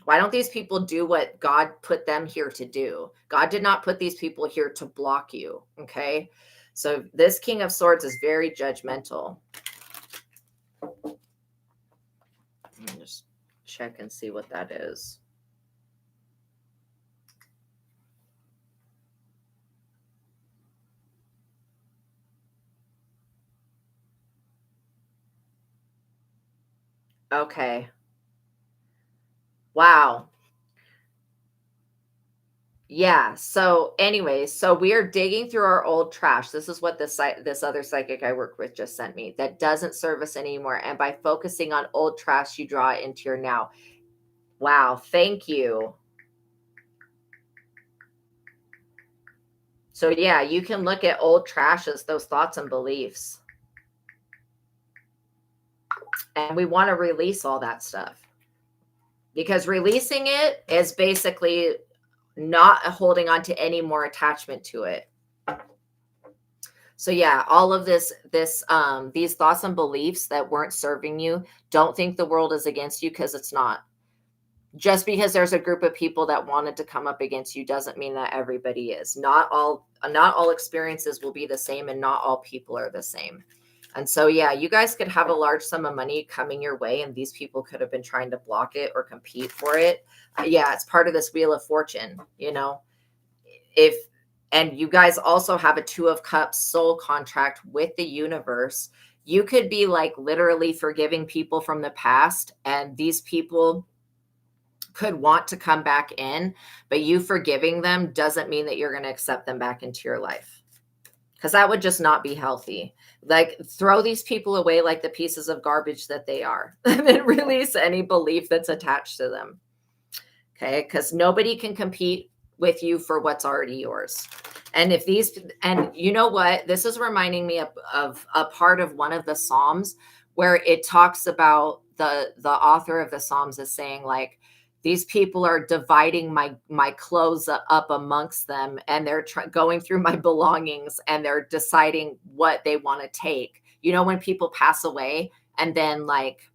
why don't these people do what God put them here to do? God did not put these people here to block you. Okay. So this King of Swords is very judgmental. Let me just check and see what that is. Okay. Wow. Yeah. So anyways, so we are digging through our old trash. This is what this other psychic I work with just sent me that doesn't serve us anymore. And by focusing on old trash, you draw it into your now. Wow. Thank you. So yeah, you can look at old trash as those thoughts and beliefs. And we want to release all that stuff. Because releasing it is basically not holding on to any more attachment to it. So yeah, all of these thoughts and beliefs that weren't serving you, don't think the world is against you, because it's not. Just because there's a group of people that wanted to come up against you doesn't mean that everybody is. Not all experiences will be the same, and not all people are the same. And so yeah, you guys could have a large sum of money coming your way, and these people could have been trying to block it or compete for it. Yeah, it's part of this Wheel of Fortune, you know. And you guys also have a Two of Cups soul contract with the universe. You could be like literally forgiving people from the past, and these people could want to come back in, but you forgiving them doesn't mean that you're going to accept them back into your life, because that would just not be healthy. Like, throw these people away like the pieces of garbage that they are, and then release any belief that's attached to them. Okay, because nobody can compete with you for what's already yours. And you know what, this is reminding me of a part of one of the Psalms where it talks about the author of the Psalms is saying, like, these people are dividing my clothes up amongst them, and they're going through my belongings, and they're deciding what they want to take. You know, when people pass away and then, like,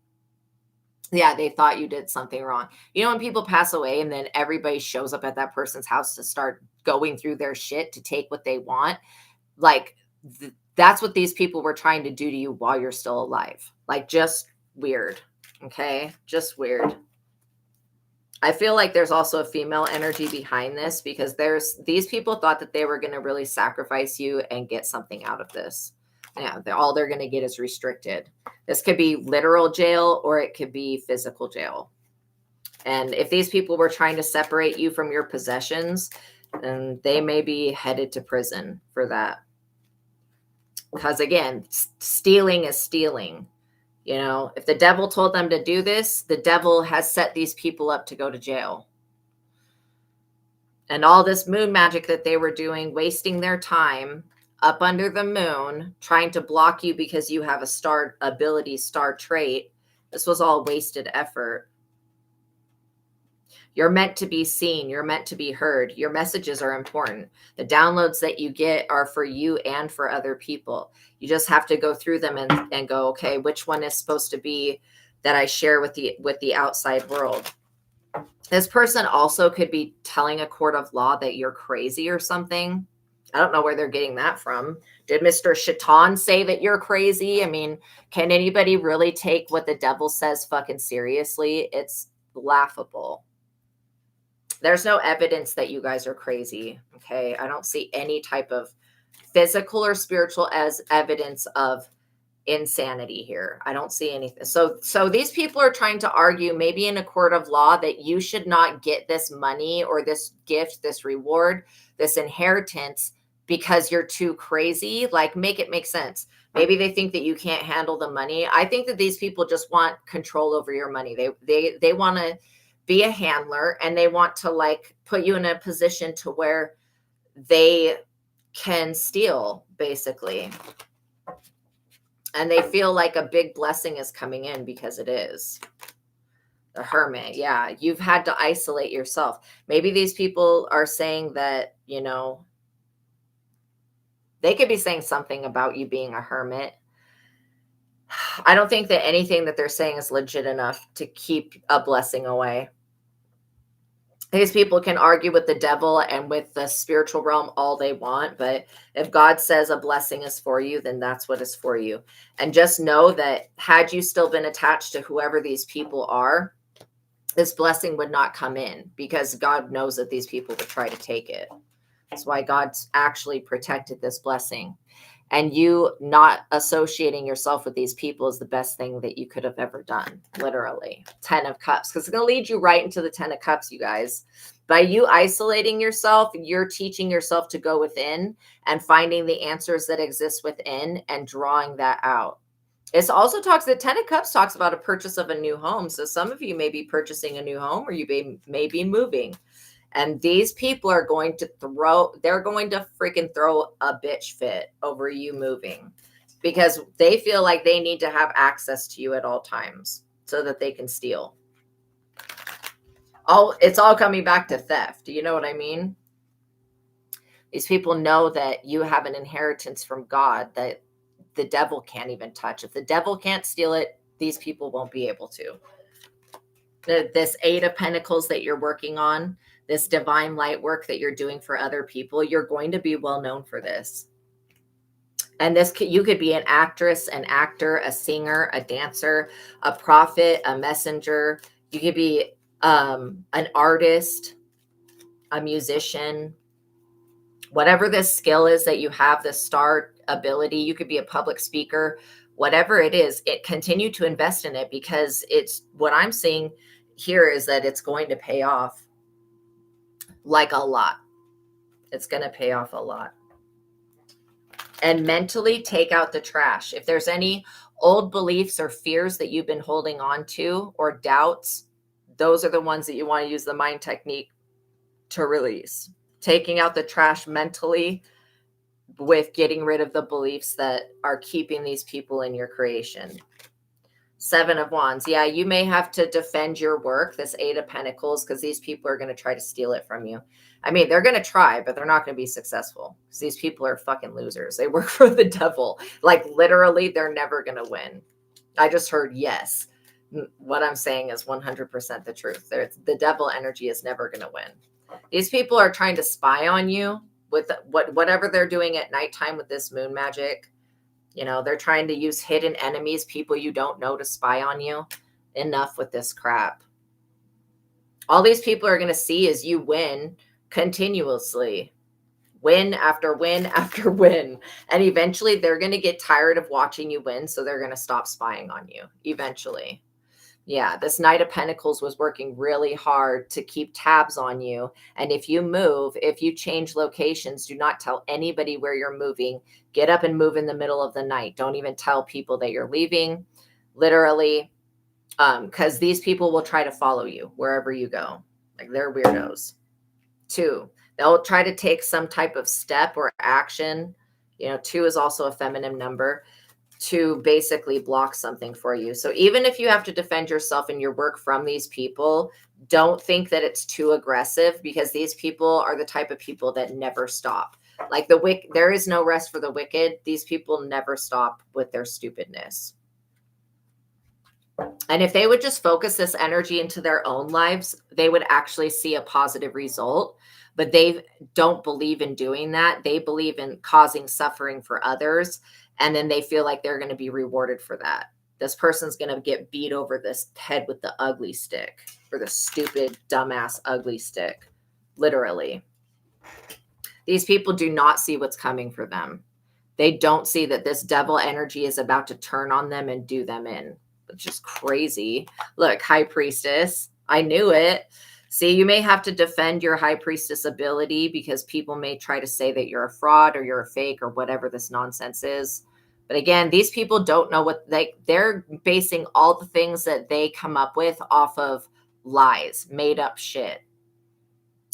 yeah, they thought you did something wrong. You know, when people pass away and then everybody shows up at that person's house to start going through their shit to take what they want, like, that's what these people were trying to do to you while you're still alive. Like, just weird. Okay, just weird. I feel like there's also a female energy behind this, because these people thought that they were going to really sacrifice you and get something out of this. Yeah, all they're going to get is restricted. This could be literal jail, or it could be physical jail. And if these people were trying to separate you from your possessions, then they may be headed to prison for that. Because again, stealing is stealing. You know, if the devil told them to do this, the devil has set these people up to go to jail. And all this moon magic that they were doing, wasting their time up under the moon, trying to block you because you have a star ability, star trait. This was all wasted effort. You're meant to be seen. You're meant to be heard. Your messages are important. The downloads that you get are for you and for other people. You just have to go through them and go, okay, which one is supposed to be that I share with the outside world? This person also could be telling a court of law that you're crazy or something. I don't know where they're getting that from. Did Mr. Shaitan say that you're crazy? I mean, can anybody really take what the devil says fucking seriously? It's laughable. There's no evidence that you guys are crazy. Okay. I don't see any type of physical or spiritual as evidence of insanity here. I don't see anything. So these people are trying to argue, maybe in a court of law, that you should not get this money or this gift, this reward, this inheritance, because you're too crazy. Like, make it make sense. Maybe they think that you can't handle the money. I think that these people just want control over your money. They want to be a handler, and they want to, like, put you in a position to where they can steal, basically. And they feel like a big blessing is coming in, because it is. A hermit. Yeah. You've had to isolate yourself. Maybe these people are saying that, they could be saying something about you being a hermit. I don't think that anything that they're saying is legit enough to keep a blessing away. These people can argue with the devil and with the spiritual realm all they want, but if God says a blessing is for you, then that's what is for you. And just know that had you still been attached to whoever these people are, this blessing would not come in, because God knows that these people would try to take it. That's why God's actually protected this blessing. And you not associating yourself with these people is the best thing that you could have ever done. Literally. 10 of Cups. Because it's going to lead you right into the 10 of Cups, you guys. By you isolating yourself, you're teaching yourself to go within and finding the answers that exist within and drawing that out. It also talks, the 10 of Cups talks about a purchase of a new home. So some of you may be purchasing a new home, or you may be moving. And these people are going to freaking throw a bitch fit over you moving, because they feel like they need to have access to you at all times so that they can steal. It's all coming back to theft. Do you know what I mean? These people know that you have an inheritance from God that the devil can't even touch. If the devil can't steal it, these people won't be able to. This 8 of Pentacles that you're working on, this divine light work that you're doing for other people, you're going to be well known for this. And you could be an actress, an actor, a singer, a dancer, a prophet, a messenger. You could be an artist, a musician, whatever this skill is that you have, the star ability. You could be a public speaker, whatever it is. Continue to invest in it, because it's what I'm seeing here is that it's going to pay off. Like a lot. It's going to pay off a lot. And mentally take out the trash. If there's any old beliefs or fears that you've been holding on to, or doubts, those are the ones that you want to use the mind technique to release. Taking out the trash mentally with getting rid of the beliefs that are keeping these people in your creation. 7 of Wands. Yeah, you may have to defend your work, this 8 of Pentacles, because these people are going to try to steal it from you. I mean, they're going to try, but they're not going to be successful, because these people are fucking losers. They work for the devil. Like, literally, they're never going to win. I just heard yes. What I'm saying is 100% the truth. The devil energy is never going to win. These people are trying to spy on you with whatever they're doing at nighttime with this moon magic. They're trying to use hidden enemies, people you don't know, to spy on you. Enough with this crap. All these people are going to see is you win continuously. Win after win after win. And eventually they're going to get tired of watching you win, so they're going to stop spying on you eventually. Yeah, this Knight of Pentacles was working really hard to keep tabs on you. And if you move, if you change locations, do not tell anybody where you're moving. Get up and move in the middle of the night. Don't even tell people that you're leaving, literally, because these people will try to follow you wherever you go. Like, they're weirdos. 2, they'll try to take some type of step or action. 2 is also a feminine number, to basically block something for you. So even if you have to defend yourself in your work from these people, don't think that it's too aggressive, because these people are the type of people that never stop. Like there is no rest for the wicked. These people never stop with their stupidness. And if they would just focus this energy into their own lives, they would actually see a positive result. But they don't believe in doing that. They believe in causing suffering for others. And then they feel like they're going to be rewarded for that. This person's going to get beat over this head with the ugly stick, or the stupid, dumbass, ugly stick. Literally. These people do not see what's coming for them. They don't see that this devil energy is about to turn on them and do them in, which is crazy. Look, High Priestess. I knew it. See, you may have to defend your High Priestess ability, because people may try to say that you're a fraud or you're a fake or whatever this nonsense is. But again, these people don't know what they're basing all the things that they come up with off of lies, made up shit.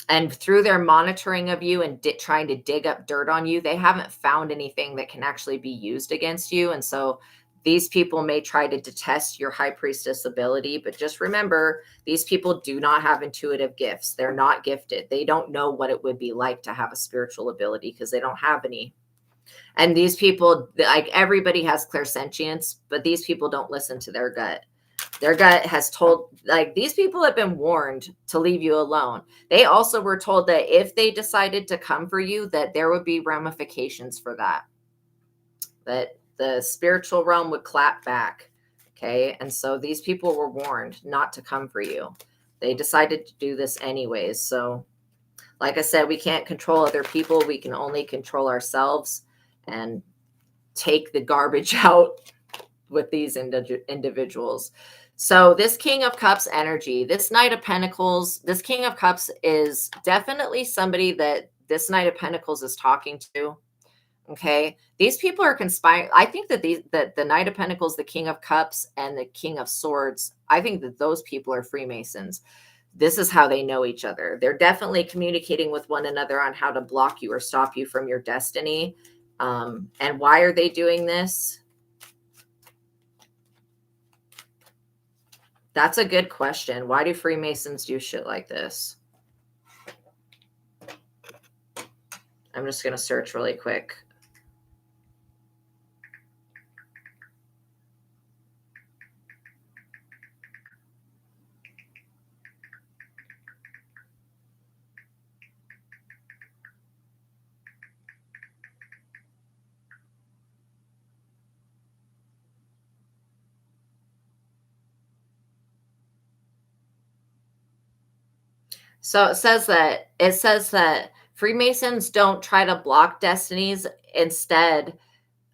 And through their monitoring of you and trying to dig up dirt on you, they haven't found anything that can actually be used against you. And so These people may try to detest your high priestess ability, but just remember, these people do not have intuitive gifts. They're not gifted. They don't know what it would be like to have a spiritual ability because they don't have any. And these people, like everybody has clairsentience, but these people don't listen to their gut. Their gut has told, like, these people have been warned to leave you alone. They also were told that if they decided to come for you, that there would be ramifications for that. That the spiritual realm would clap back. Okay. And so these people were warned not to come for you. They decided to do this anyways. So, like I said, we can't control other people. We can only control ourselves and take the garbage out with these individuals. So this King of Cups energy, this Knight of Pentacles, this King of Cups is definitely somebody that this Knight of Pentacles is talking to. Okay. These people are conspiring. I think that the Knight of Pentacles, the King of Cups, and the King of Swords, I think that those people are Freemasons. This is how they know each other. They're definitely communicating with one another on how to block you or stop you from your destiny. And why are they doing this? That's a good question. Why do Freemasons do shit like this? I'm just going to search really quick. So it says that Freemasons don't try to block destinies. Instead,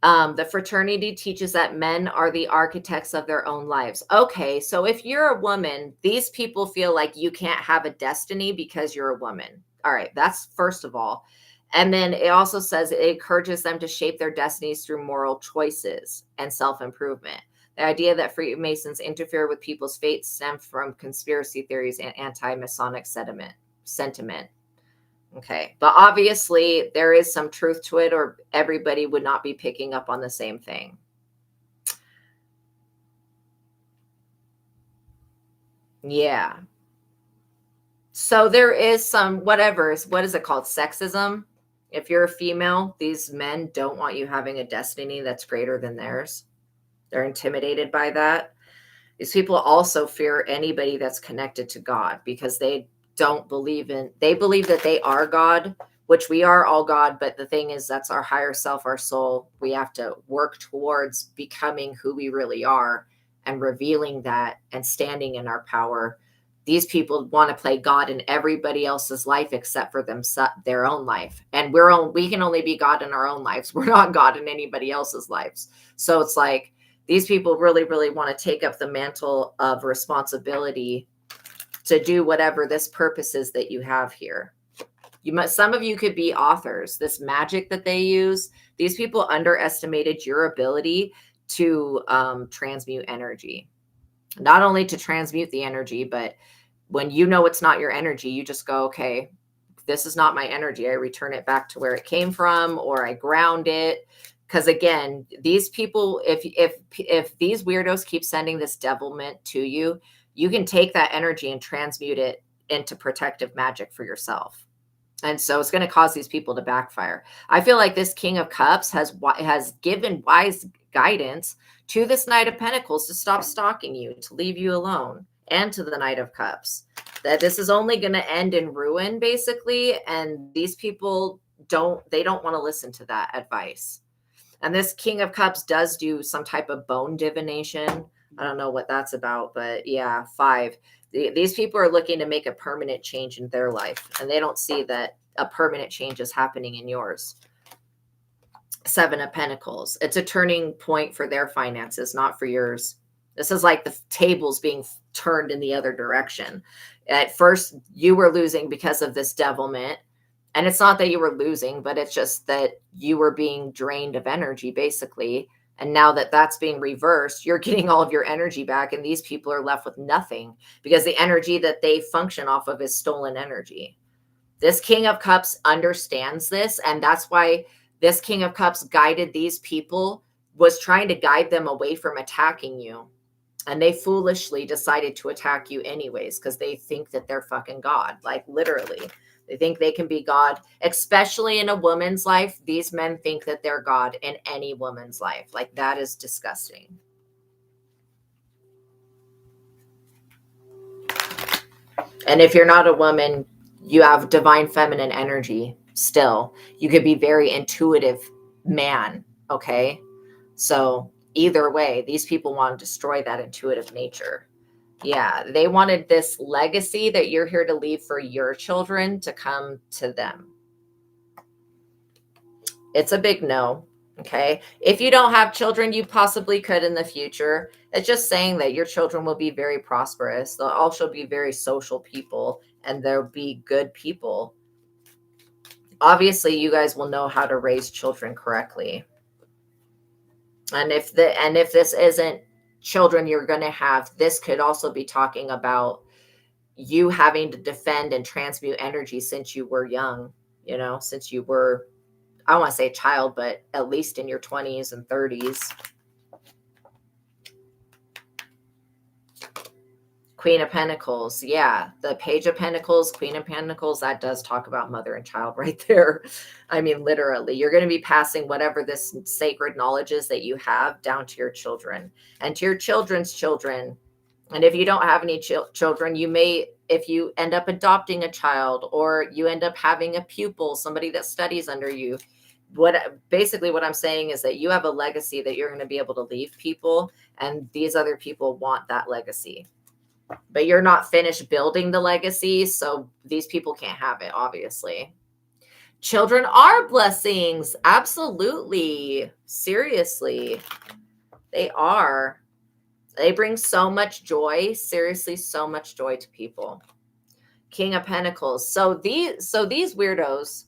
the fraternity teaches that men are the architects of their own lives. Okay, so if you're a woman, these people feel like you can't have a destiny because you're a woman. All right, that's first of all. And then it also says it encourages them to shape their destinies through moral choices and self-improvement. The idea that Freemasons interfere with people's fates stems from conspiracy theories and anti-Masonic sentiment. Okay. But obviously there is some truth to it, or everybody would not be picking up on the same thing. Yeah. So there is some, what is it called? Sexism. If you're a female, these men don't want you having a destiny that's greater than theirs. They're intimidated by that. These people also fear anybody that's connected to God because they believe that they are God, which we are all God. But the thing is, that's our higher self, our soul. We have to work towards becoming who we really are and revealing that and standing in our power. These people want to play God in everybody else's life except for their own life. And we can only be God in our own lives. We're not God in anybody else's lives. So it's like, these people really, really want to take up the mantle of responsibility to do whatever this purpose is that you have here. Some of you could be authors. This magic that they use, these people underestimated your ability to transmute energy. Not only to transmute the energy, but when you know it's not your energy, you just go, okay, this is not my energy. I return it back to where it came from, or I ground it. Because again, these people, if these weirdos keep sending this devilment to you, you can take that energy and transmute it into protective magic for yourself. And so it's going to cause these people to backfire. I feel like this King of Cups has given wise guidance to this Knight of Pentacles to stop stalking you, to leave you alone, and to the Knight of Cups. That this is only going to end in ruin, basically. And these people don't want to listen to that advice. And this King of Cups does do some type of bone divination. I don't know what that's about, but yeah, 5. These people are looking to make a permanent change in their life, and they don't see that a permanent change is happening in yours. 7 of Pentacles. It's a turning point for their finances, not for yours. This is like the tables being turned in the other direction. At first, you were losing because of this devilment. And it's not that you were losing, but it's just that you were being drained of energy, basically. And now that that's being reversed, you're getting all of your energy back, and these people are left with nothing because the energy that they function off of is stolen energy. This King of Cups understands this, and that's why this King of Cups guided these people was trying to guide them away from attacking you. And they foolishly decided to attack you anyways because they think that they're fucking God. Like, literally. They think they can be God, especially in a woman's life. These men think that they're God in any woman's life. Like, that is disgusting. And if you're not a woman, you have divine feminine energy still. You could be very intuitive man, okay? So either way, these people want to destroy that intuitive nature. Yeah, they wanted this legacy that you're here to leave for your children to come to them. It's a big no. Okay. If you don't have children, you possibly could in the future. It's just saying that your children will be very prosperous. They'll also be very social people and they'll be good people. Obviously, you guys will know how to raise children correctly. And if this isn't children you're going to have, this could also be talking about you having to defend and transmute energy since you were young, since you were, I don't want to say child, but at least in your 20s and 30s. Queen of Pentacles. Yeah. The Page of Pentacles, Queen of Pentacles, that does talk about mother and child right there. I mean, literally, you're going to be passing whatever this sacred knowledge is that you have down to your children and to your children's children. And if you don't have any children, you may, if you end up adopting a child or you end up having a pupil, somebody that studies under you, what I'm saying is that you have a legacy that you're going to be able to leave people, and these other people want that legacy. But you're not finished building the legacy, so these people can't have it, obviously. Children are blessings. Absolutely. Seriously. They are. They bring so much joy. Seriously, so much joy to people. King of Pentacles. So these weirdos,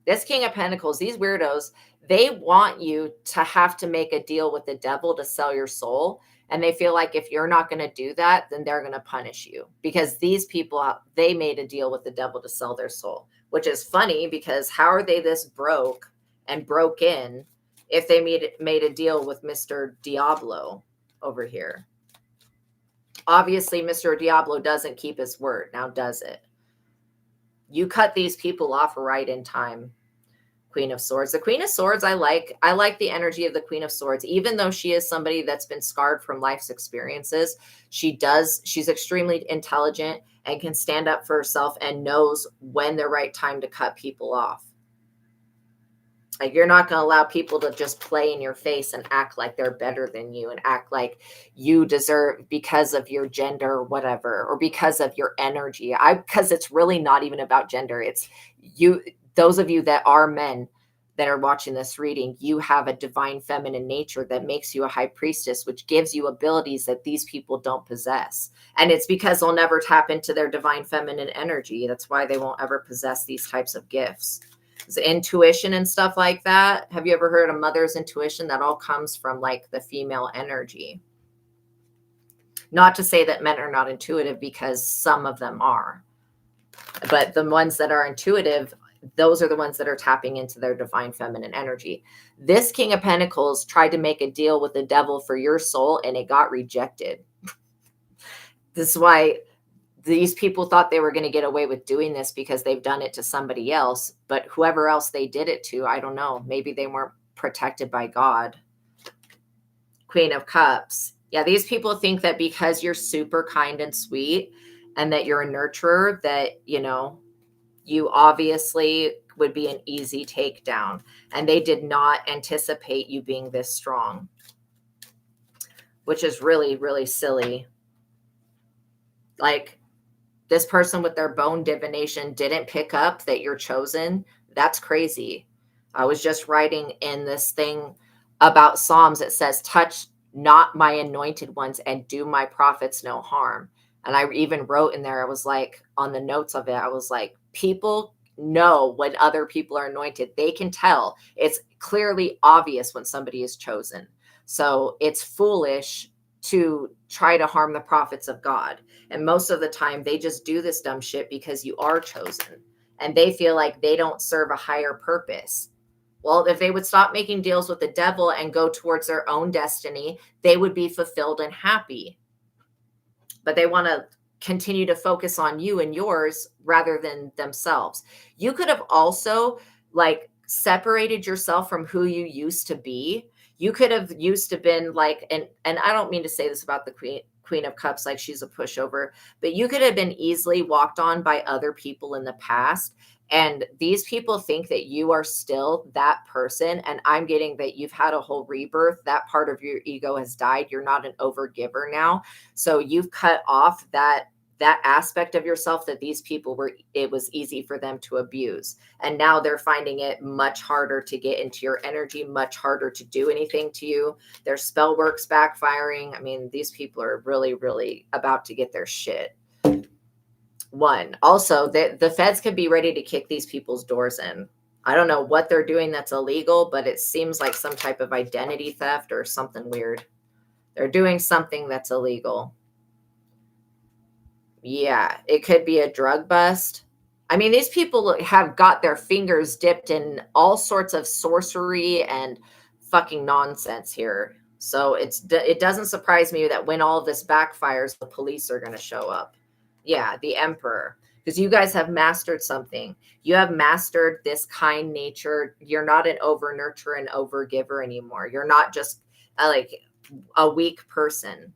this King of Pentacles, these weirdos, they want you to have to make a deal with the devil to sell your soul. And they feel like if you're not going to do that, then they're going to punish you. Because these people, they made a deal with the devil to sell their soul. Which is funny because how are they this broke and broke in if they made a deal with Mr. Diablo over here? Obviously, Mr. Diablo doesn't keep his word. Now, does it? You cut these people off right in time. Queen of Swords. The Queen of Swords, I like the energy of the Queen of Swords, even though she is somebody that's been scarred from life's experiences. She's extremely intelligent and can stand up for herself and knows when the right time to cut people off. Like, you're not going to allow people to just play in your face and act like they're better than you and act like you deserve because of your gender or whatever, or because of your energy. Because it's really not even about gender. It's you. Those of you that are men that are watching this reading, you have a divine feminine nature that makes you a high priestess, which gives you abilities that these people don't possess. And it's because they'll never tap into their divine feminine energy. That's why they won't ever possess these types of gifts. The intuition and stuff like that. Have you ever heard of mother's intuition? That all comes from like the female energy. Not to say that men are not intuitive, because some of them are. But the ones that are intuitive, those are the ones that are tapping into their divine feminine energy. This King of Pentacles tried to make a deal with the devil for your soul, and it got rejected. This is why these people thought they were going to get away with doing this, because they've done it to somebody else. But whoever else they did it to, I don't know. Maybe they weren't protected by God. Queen of Cups. Yeah, these people think that because you're super kind and sweet and that you're a nurturer, that, you obviously would be an easy takedown. And they did not anticipate you being this strong, which is really, really silly. Like, this person with their bone divination didn't pick up that you're chosen. That's crazy. I was just writing in this thing about Psalms. It says, touch not my anointed ones and do my prophets no harm. And I even wrote in there, I was like, on the notes of it, I was like, people know when other people are anointed. They can tell. It's clearly obvious when somebody is chosen. So it's foolish to try to harm the prophets of God. And most of the time they just do this dumb shit because you are chosen and they feel like they don't serve a higher purpose. Well, if they would stop making deals with the devil and go towards their own destiny, they would be fulfilled and happy. But they want to continue to focus on you and yours rather than themselves. You could have also like separated yourself from who you used to be. You could have used to been like, and I don't mean to say this about the Queen of Cups, like she's a pushover, but you could have been easily walked on by other people in the past. And these people think that you are still that person. And I'm getting that you've had a whole rebirth. That part of your ego has died. You're not an overgiver now. So you've cut off that aspect of yourself that these people were, it was easy for them to abuse. And now they're finding it much harder to get into your energy, much harder to do anything to you. Their spell work's backfiring. I mean, these people are really, really about to get their shit. One, also, the feds could be ready to kick these people's doors in. I don't know what they're doing that's illegal, but it seems like some type of identity theft or something weird. They're doing something that's illegal. Yeah, it could be a drug bust. I mean, these people have got their fingers dipped in all sorts of sorcery and fucking nonsense here. So it doesn't surprise me that when all of this backfires, the police are going to show up. Yeah, the emperor, because you guys have mastered something. You have mastered this kind nature. You're not an over nurturer and over giver anymore. You're not just like a weak person.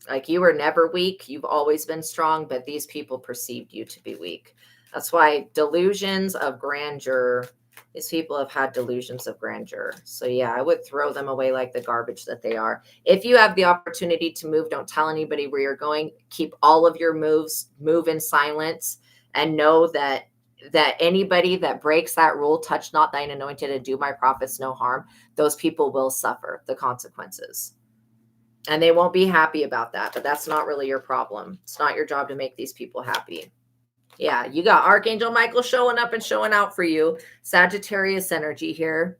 Like you were never weak. You've always been strong, but these people perceived you to be weak. That's why delusions of grandeur, these people have had delusions of grandeur. So yeah, I would throw them away like the garbage that they are. If you have the opportunity to move, don't tell anybody where you're going. Keep all of your moves, move in silence, and know that anybody that breaks that rule, touch not thine anointed and do my prophets no harm, those people will suffer the consequences. And they won't be happy about that, but that's not really your problem. It's not your job to make these people happy. Yeah, you got Archangel Michael showing up and showing out for you. Sagittarius energy here.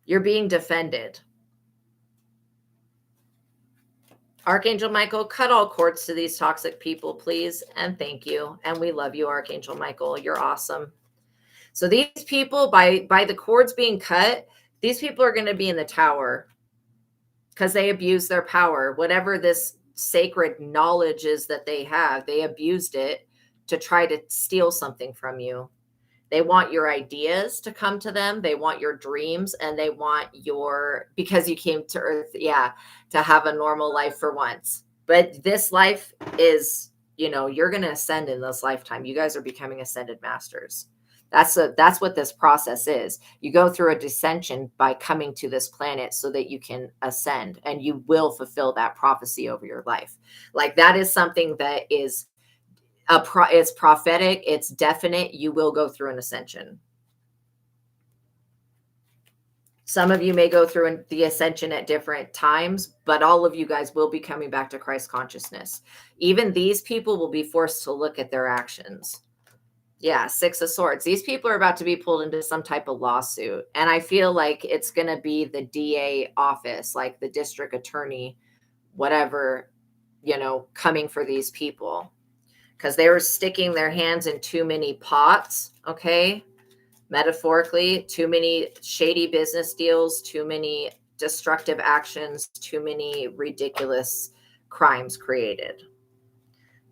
You're being defended. Archangel Michael, cut all cords to these toxic people, please. And thank you. And we love you, Archangel Michael. You're awesome. So these people, by the cords being cut, these people are going to be in the tower because they abuse their power. Whatever this sacred knowledge is that they have, they abused it to try to steal something from you. They want your ideas to come to them. They want your dreams, and they want because you came to earth, yeah, to have a normal life for once. But this life is, you're going to ascend in this lifetime. You guys are becoming ascended masters. That's what this process is. You go through a descension by coming to this planet so that you can ascend, and you will fulfill that prophecy over your life. Like that is something that is it's prophetic. It's definite. You will go through an ascension. Some of you may go through the ascension at different times, but all of you guys will be coming back to Christ consciousness. Even these people will be forced to look at their actions. Yeah, Six of Swords. These people are about to be pulled into some type of lawsuit. And I feel like it's going to be the DA office, like the district attorney, whatever, coming for these people. Because they were sticking their hands in too many pots, okay? Metaphorically, too many shady business deals, too many destructive actions, too many ridiculous crimes created.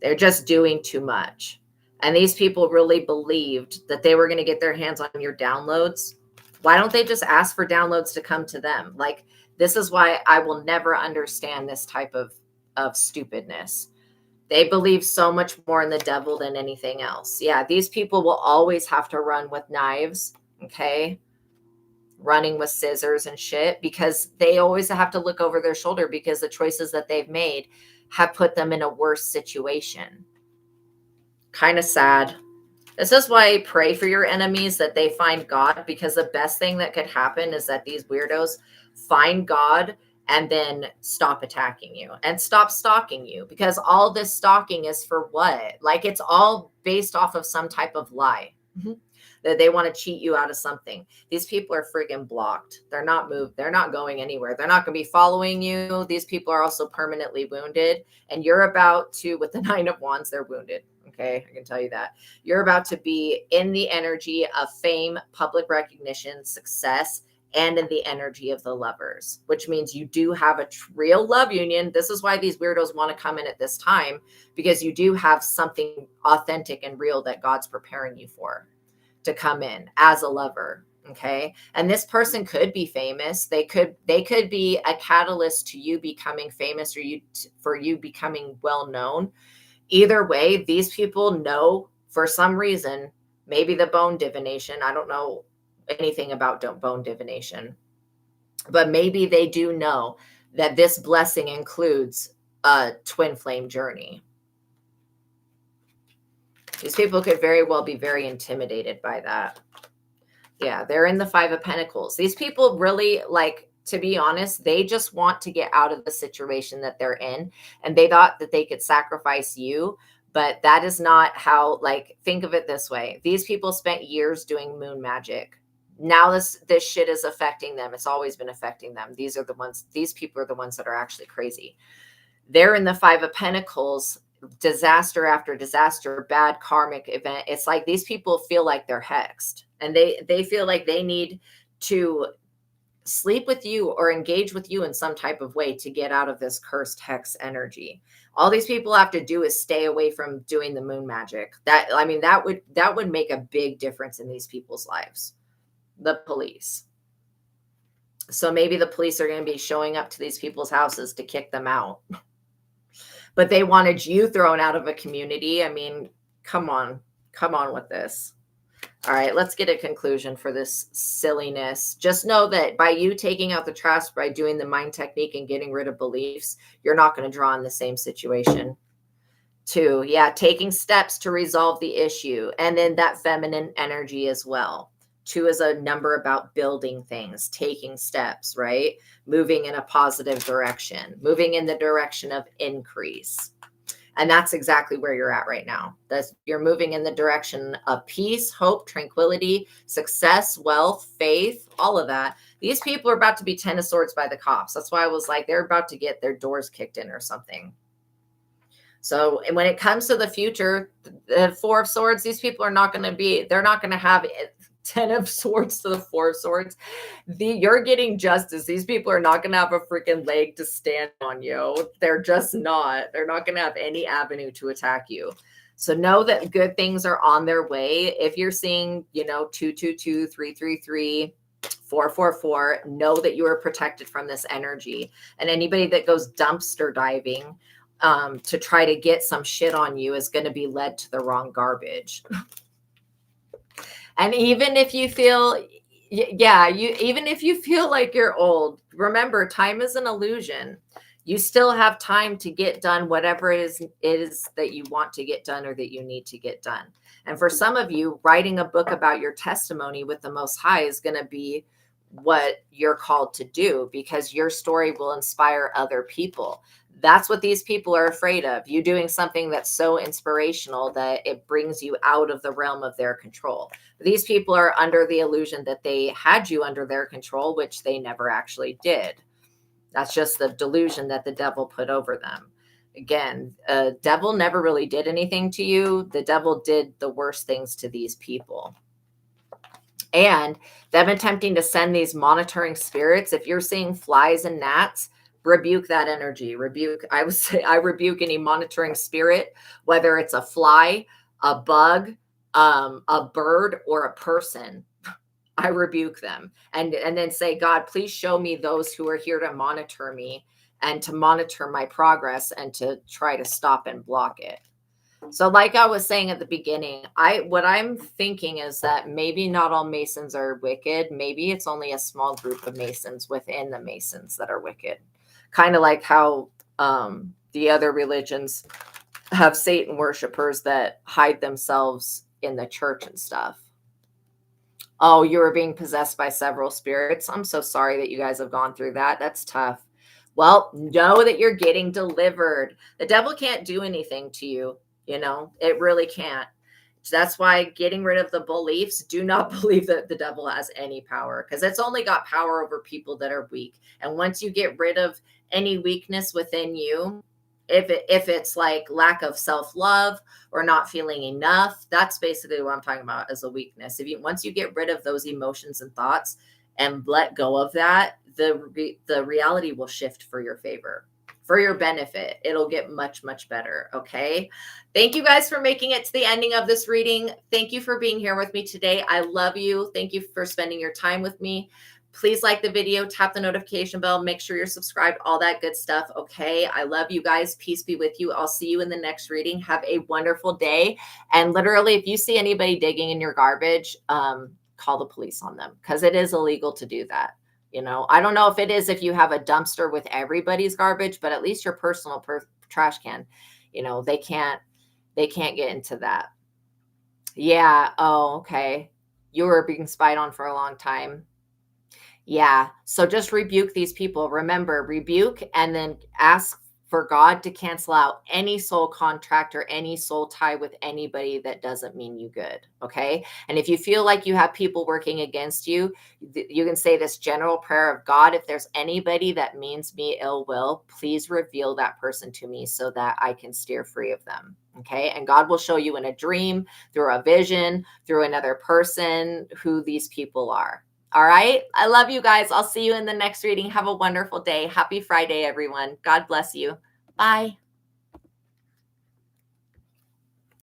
They're just doing too much. And these people really believed that they were going to get their hands on your downloads. Why don't they just ask for downloads to come to them? Like, this is why I will never understand this type of stupidness. They believe so much more in the devil than anything else. Yeah, these people will always have to run with knives, okay? Running with scissors and shit, because they always have to look over their shoulder because the choices that they've made have put them in a worse situation. Kind of sad. This is why I pray for your enemies that they find God, because the best thing that could happen is that these weirdos find God and then stop attacking you and stop stalking you, because all this stalking is for what? Like, it's all based off of some type of lie that they want to cheat you out of something. These people are friggin' blocked. They're not moved. They're not going anywhere. They're not going to be following you. These people are also permanently wounded, and you're about to, with the 9 of Wands, they're wounded. Okay, I can tell you that. You're about to be in the energy of fame, public recognition, success, and in the energy of the lovers, which means you do have a real love union. This is why these weirdos want to come in at this time, because you do have something authentic and real that God's preparing you for to come in as a lover. Okay. And this person could be famous. They could be a catalyst to you becoming famous, or for you becoming well known. Either way, these people know for some reason, maybe the bone divination. I don't know anything about bone divination, but maybe they do know that this blessing includes a twin flame journey. These people could very well be very intimidated by that. Yeah, they're in the Five of Pentacles. These people really, like, to be honest, they just want to get out of the situation that they're in. And they thought that they could sacrifice you. But that is not how, like, think of it this way. These people spent years doing moon magic. Now this shit is affecting them. It's always been affecting them. These people are the ones that are actually crazy. They're in the Five of Pentacles, disaster after disaster, bad karmic event. It's like these people feel like they're hexed, and they feel like they need to sleep with you or engage with you in some type of way to get out of this cursed hex energy. All these people have to do is stay away from doing the moon magic. That would make a big difference in these people's lives. The police. So maybe the police are going to be showing up to these people's houses to kick them out. But they wanted you thrown out of a community. I mean, come on with this. All right, let's get a conclusion for this silliness. Just know that by you taking out the trash, by doing the mind technique and getting rid of beliefs, you're not going to draw in the same situation. 2, yeah, taking steps to resolve the issue. And then that feminine energy as well. 2 is a number about building things, taking steps, right? Moving in a positive direction, moving in the direction of increase. And that's exactly where you're at right now. You're moving in the direction of peace, hope, tranquility, success, wealth, faith, all of that. These people are about to be 10 of Swords by the cops. That's why I was like, they're about to get their doors kicked in or something. So when it comes to the future, the 4 of Swords, these people are not going to have 10 of Swords to the 4 of Swords. You're getting justice. These people are not going to have a freaking leg to stand on you. They're just not. They're not going to have any avenue to attack you. So know that good things are on their way. If you're seeing, 222, 333, 444, know that you are protected from this energy. And anybody that goes dumpster diving to try to get some shit on you is going to be led to the wrong garbage. And even if you feel, even if you feel like you're old, remember, time is an illusion. You still have time to get done whatever it is that you want to get done or that you need to get done. And for some of you, writing a book about your testimony with the Most High is going to be what you're called to do, because your story will inspire other people. That's what these people are afraid of. You doing something that's so inspirational that it brings you out of the realm of their control. These people are under the illusion that they had you under their control, which they never actually did. That's just the delusion that the devil put over them. Again, devil never really did anything to you. The devil did the worst things to these people. And them attempting to send these monitoring spirits. If you're seeing flies and gnats, rebuke that energy. I would say I rebuke any monitoring spirit, whether it's a fly, a bug, a bird, or a person. I rebuke them and then say, God, please show me those who are here to monitor me and to monitor my progress and to try to stop and block it. So like I was saying at the beginning, what I'm thinking is that maybe not all Masons are wicked. Maybe it's only a small group of Masons within the Masons that are wicked. Kind of like how the other religions have Satan worshipers that hide themselves in the church and stuff. Oh, you were being possessed by several spirits. I'm so sorry that you guys have gone through that. That's tough. Well, know that you're getting delivered. The devil can't do anything to you. It really can't. So that's why getting rid of the beliefs, do not believe that the devil has any power, because it's only got power over people that are weak. And once you get rid of any weakness within you, If it's like lack of self-love or not feeling enough, that's basically what I'm talking about as a weakness. Once you get rid of those emotions and thoughts and let go of that, the reality will shift for your favor, for your benefit. It'll get much, much better. Okay. Thank you guys for making it to the ending of this reading. Thank you for being here with me today. I love you. Thank you for spending your time with me. Please like the video, tap the notification bell, make sure you're subscribed, all that good stuff. Okay. I love you guys. Peace be with you. I'll see you in the next reading. Have a wonderful day. And literally, if you see anybody digging in your garbage, call the police on them, because it is illegal to do that. You know, I don't know if it is if you have a dumpster with everybody's garbage, but at least your personal trash can, you know, they can't get into that. Yeah. Oh, okay. You were being spied on for a long time. Yeah. So just rebuke these people. Remember, rebuke and then ask for God to cancel out any soul contract or any soul tie with anybody that doesn't mean you good. Okay. And if you feel like you have people working against you, you can say this general prayer of God, if there's anybody that means me ill will, please reveal that person to me so that I can steer free of them. Okay. And God will show you in a dream, through a vision, through another person, who these people are. All right. I love you guys. I'll see you in the next reading. Have a wonderful day. Happy Friday, everyone. God bless you. Bye.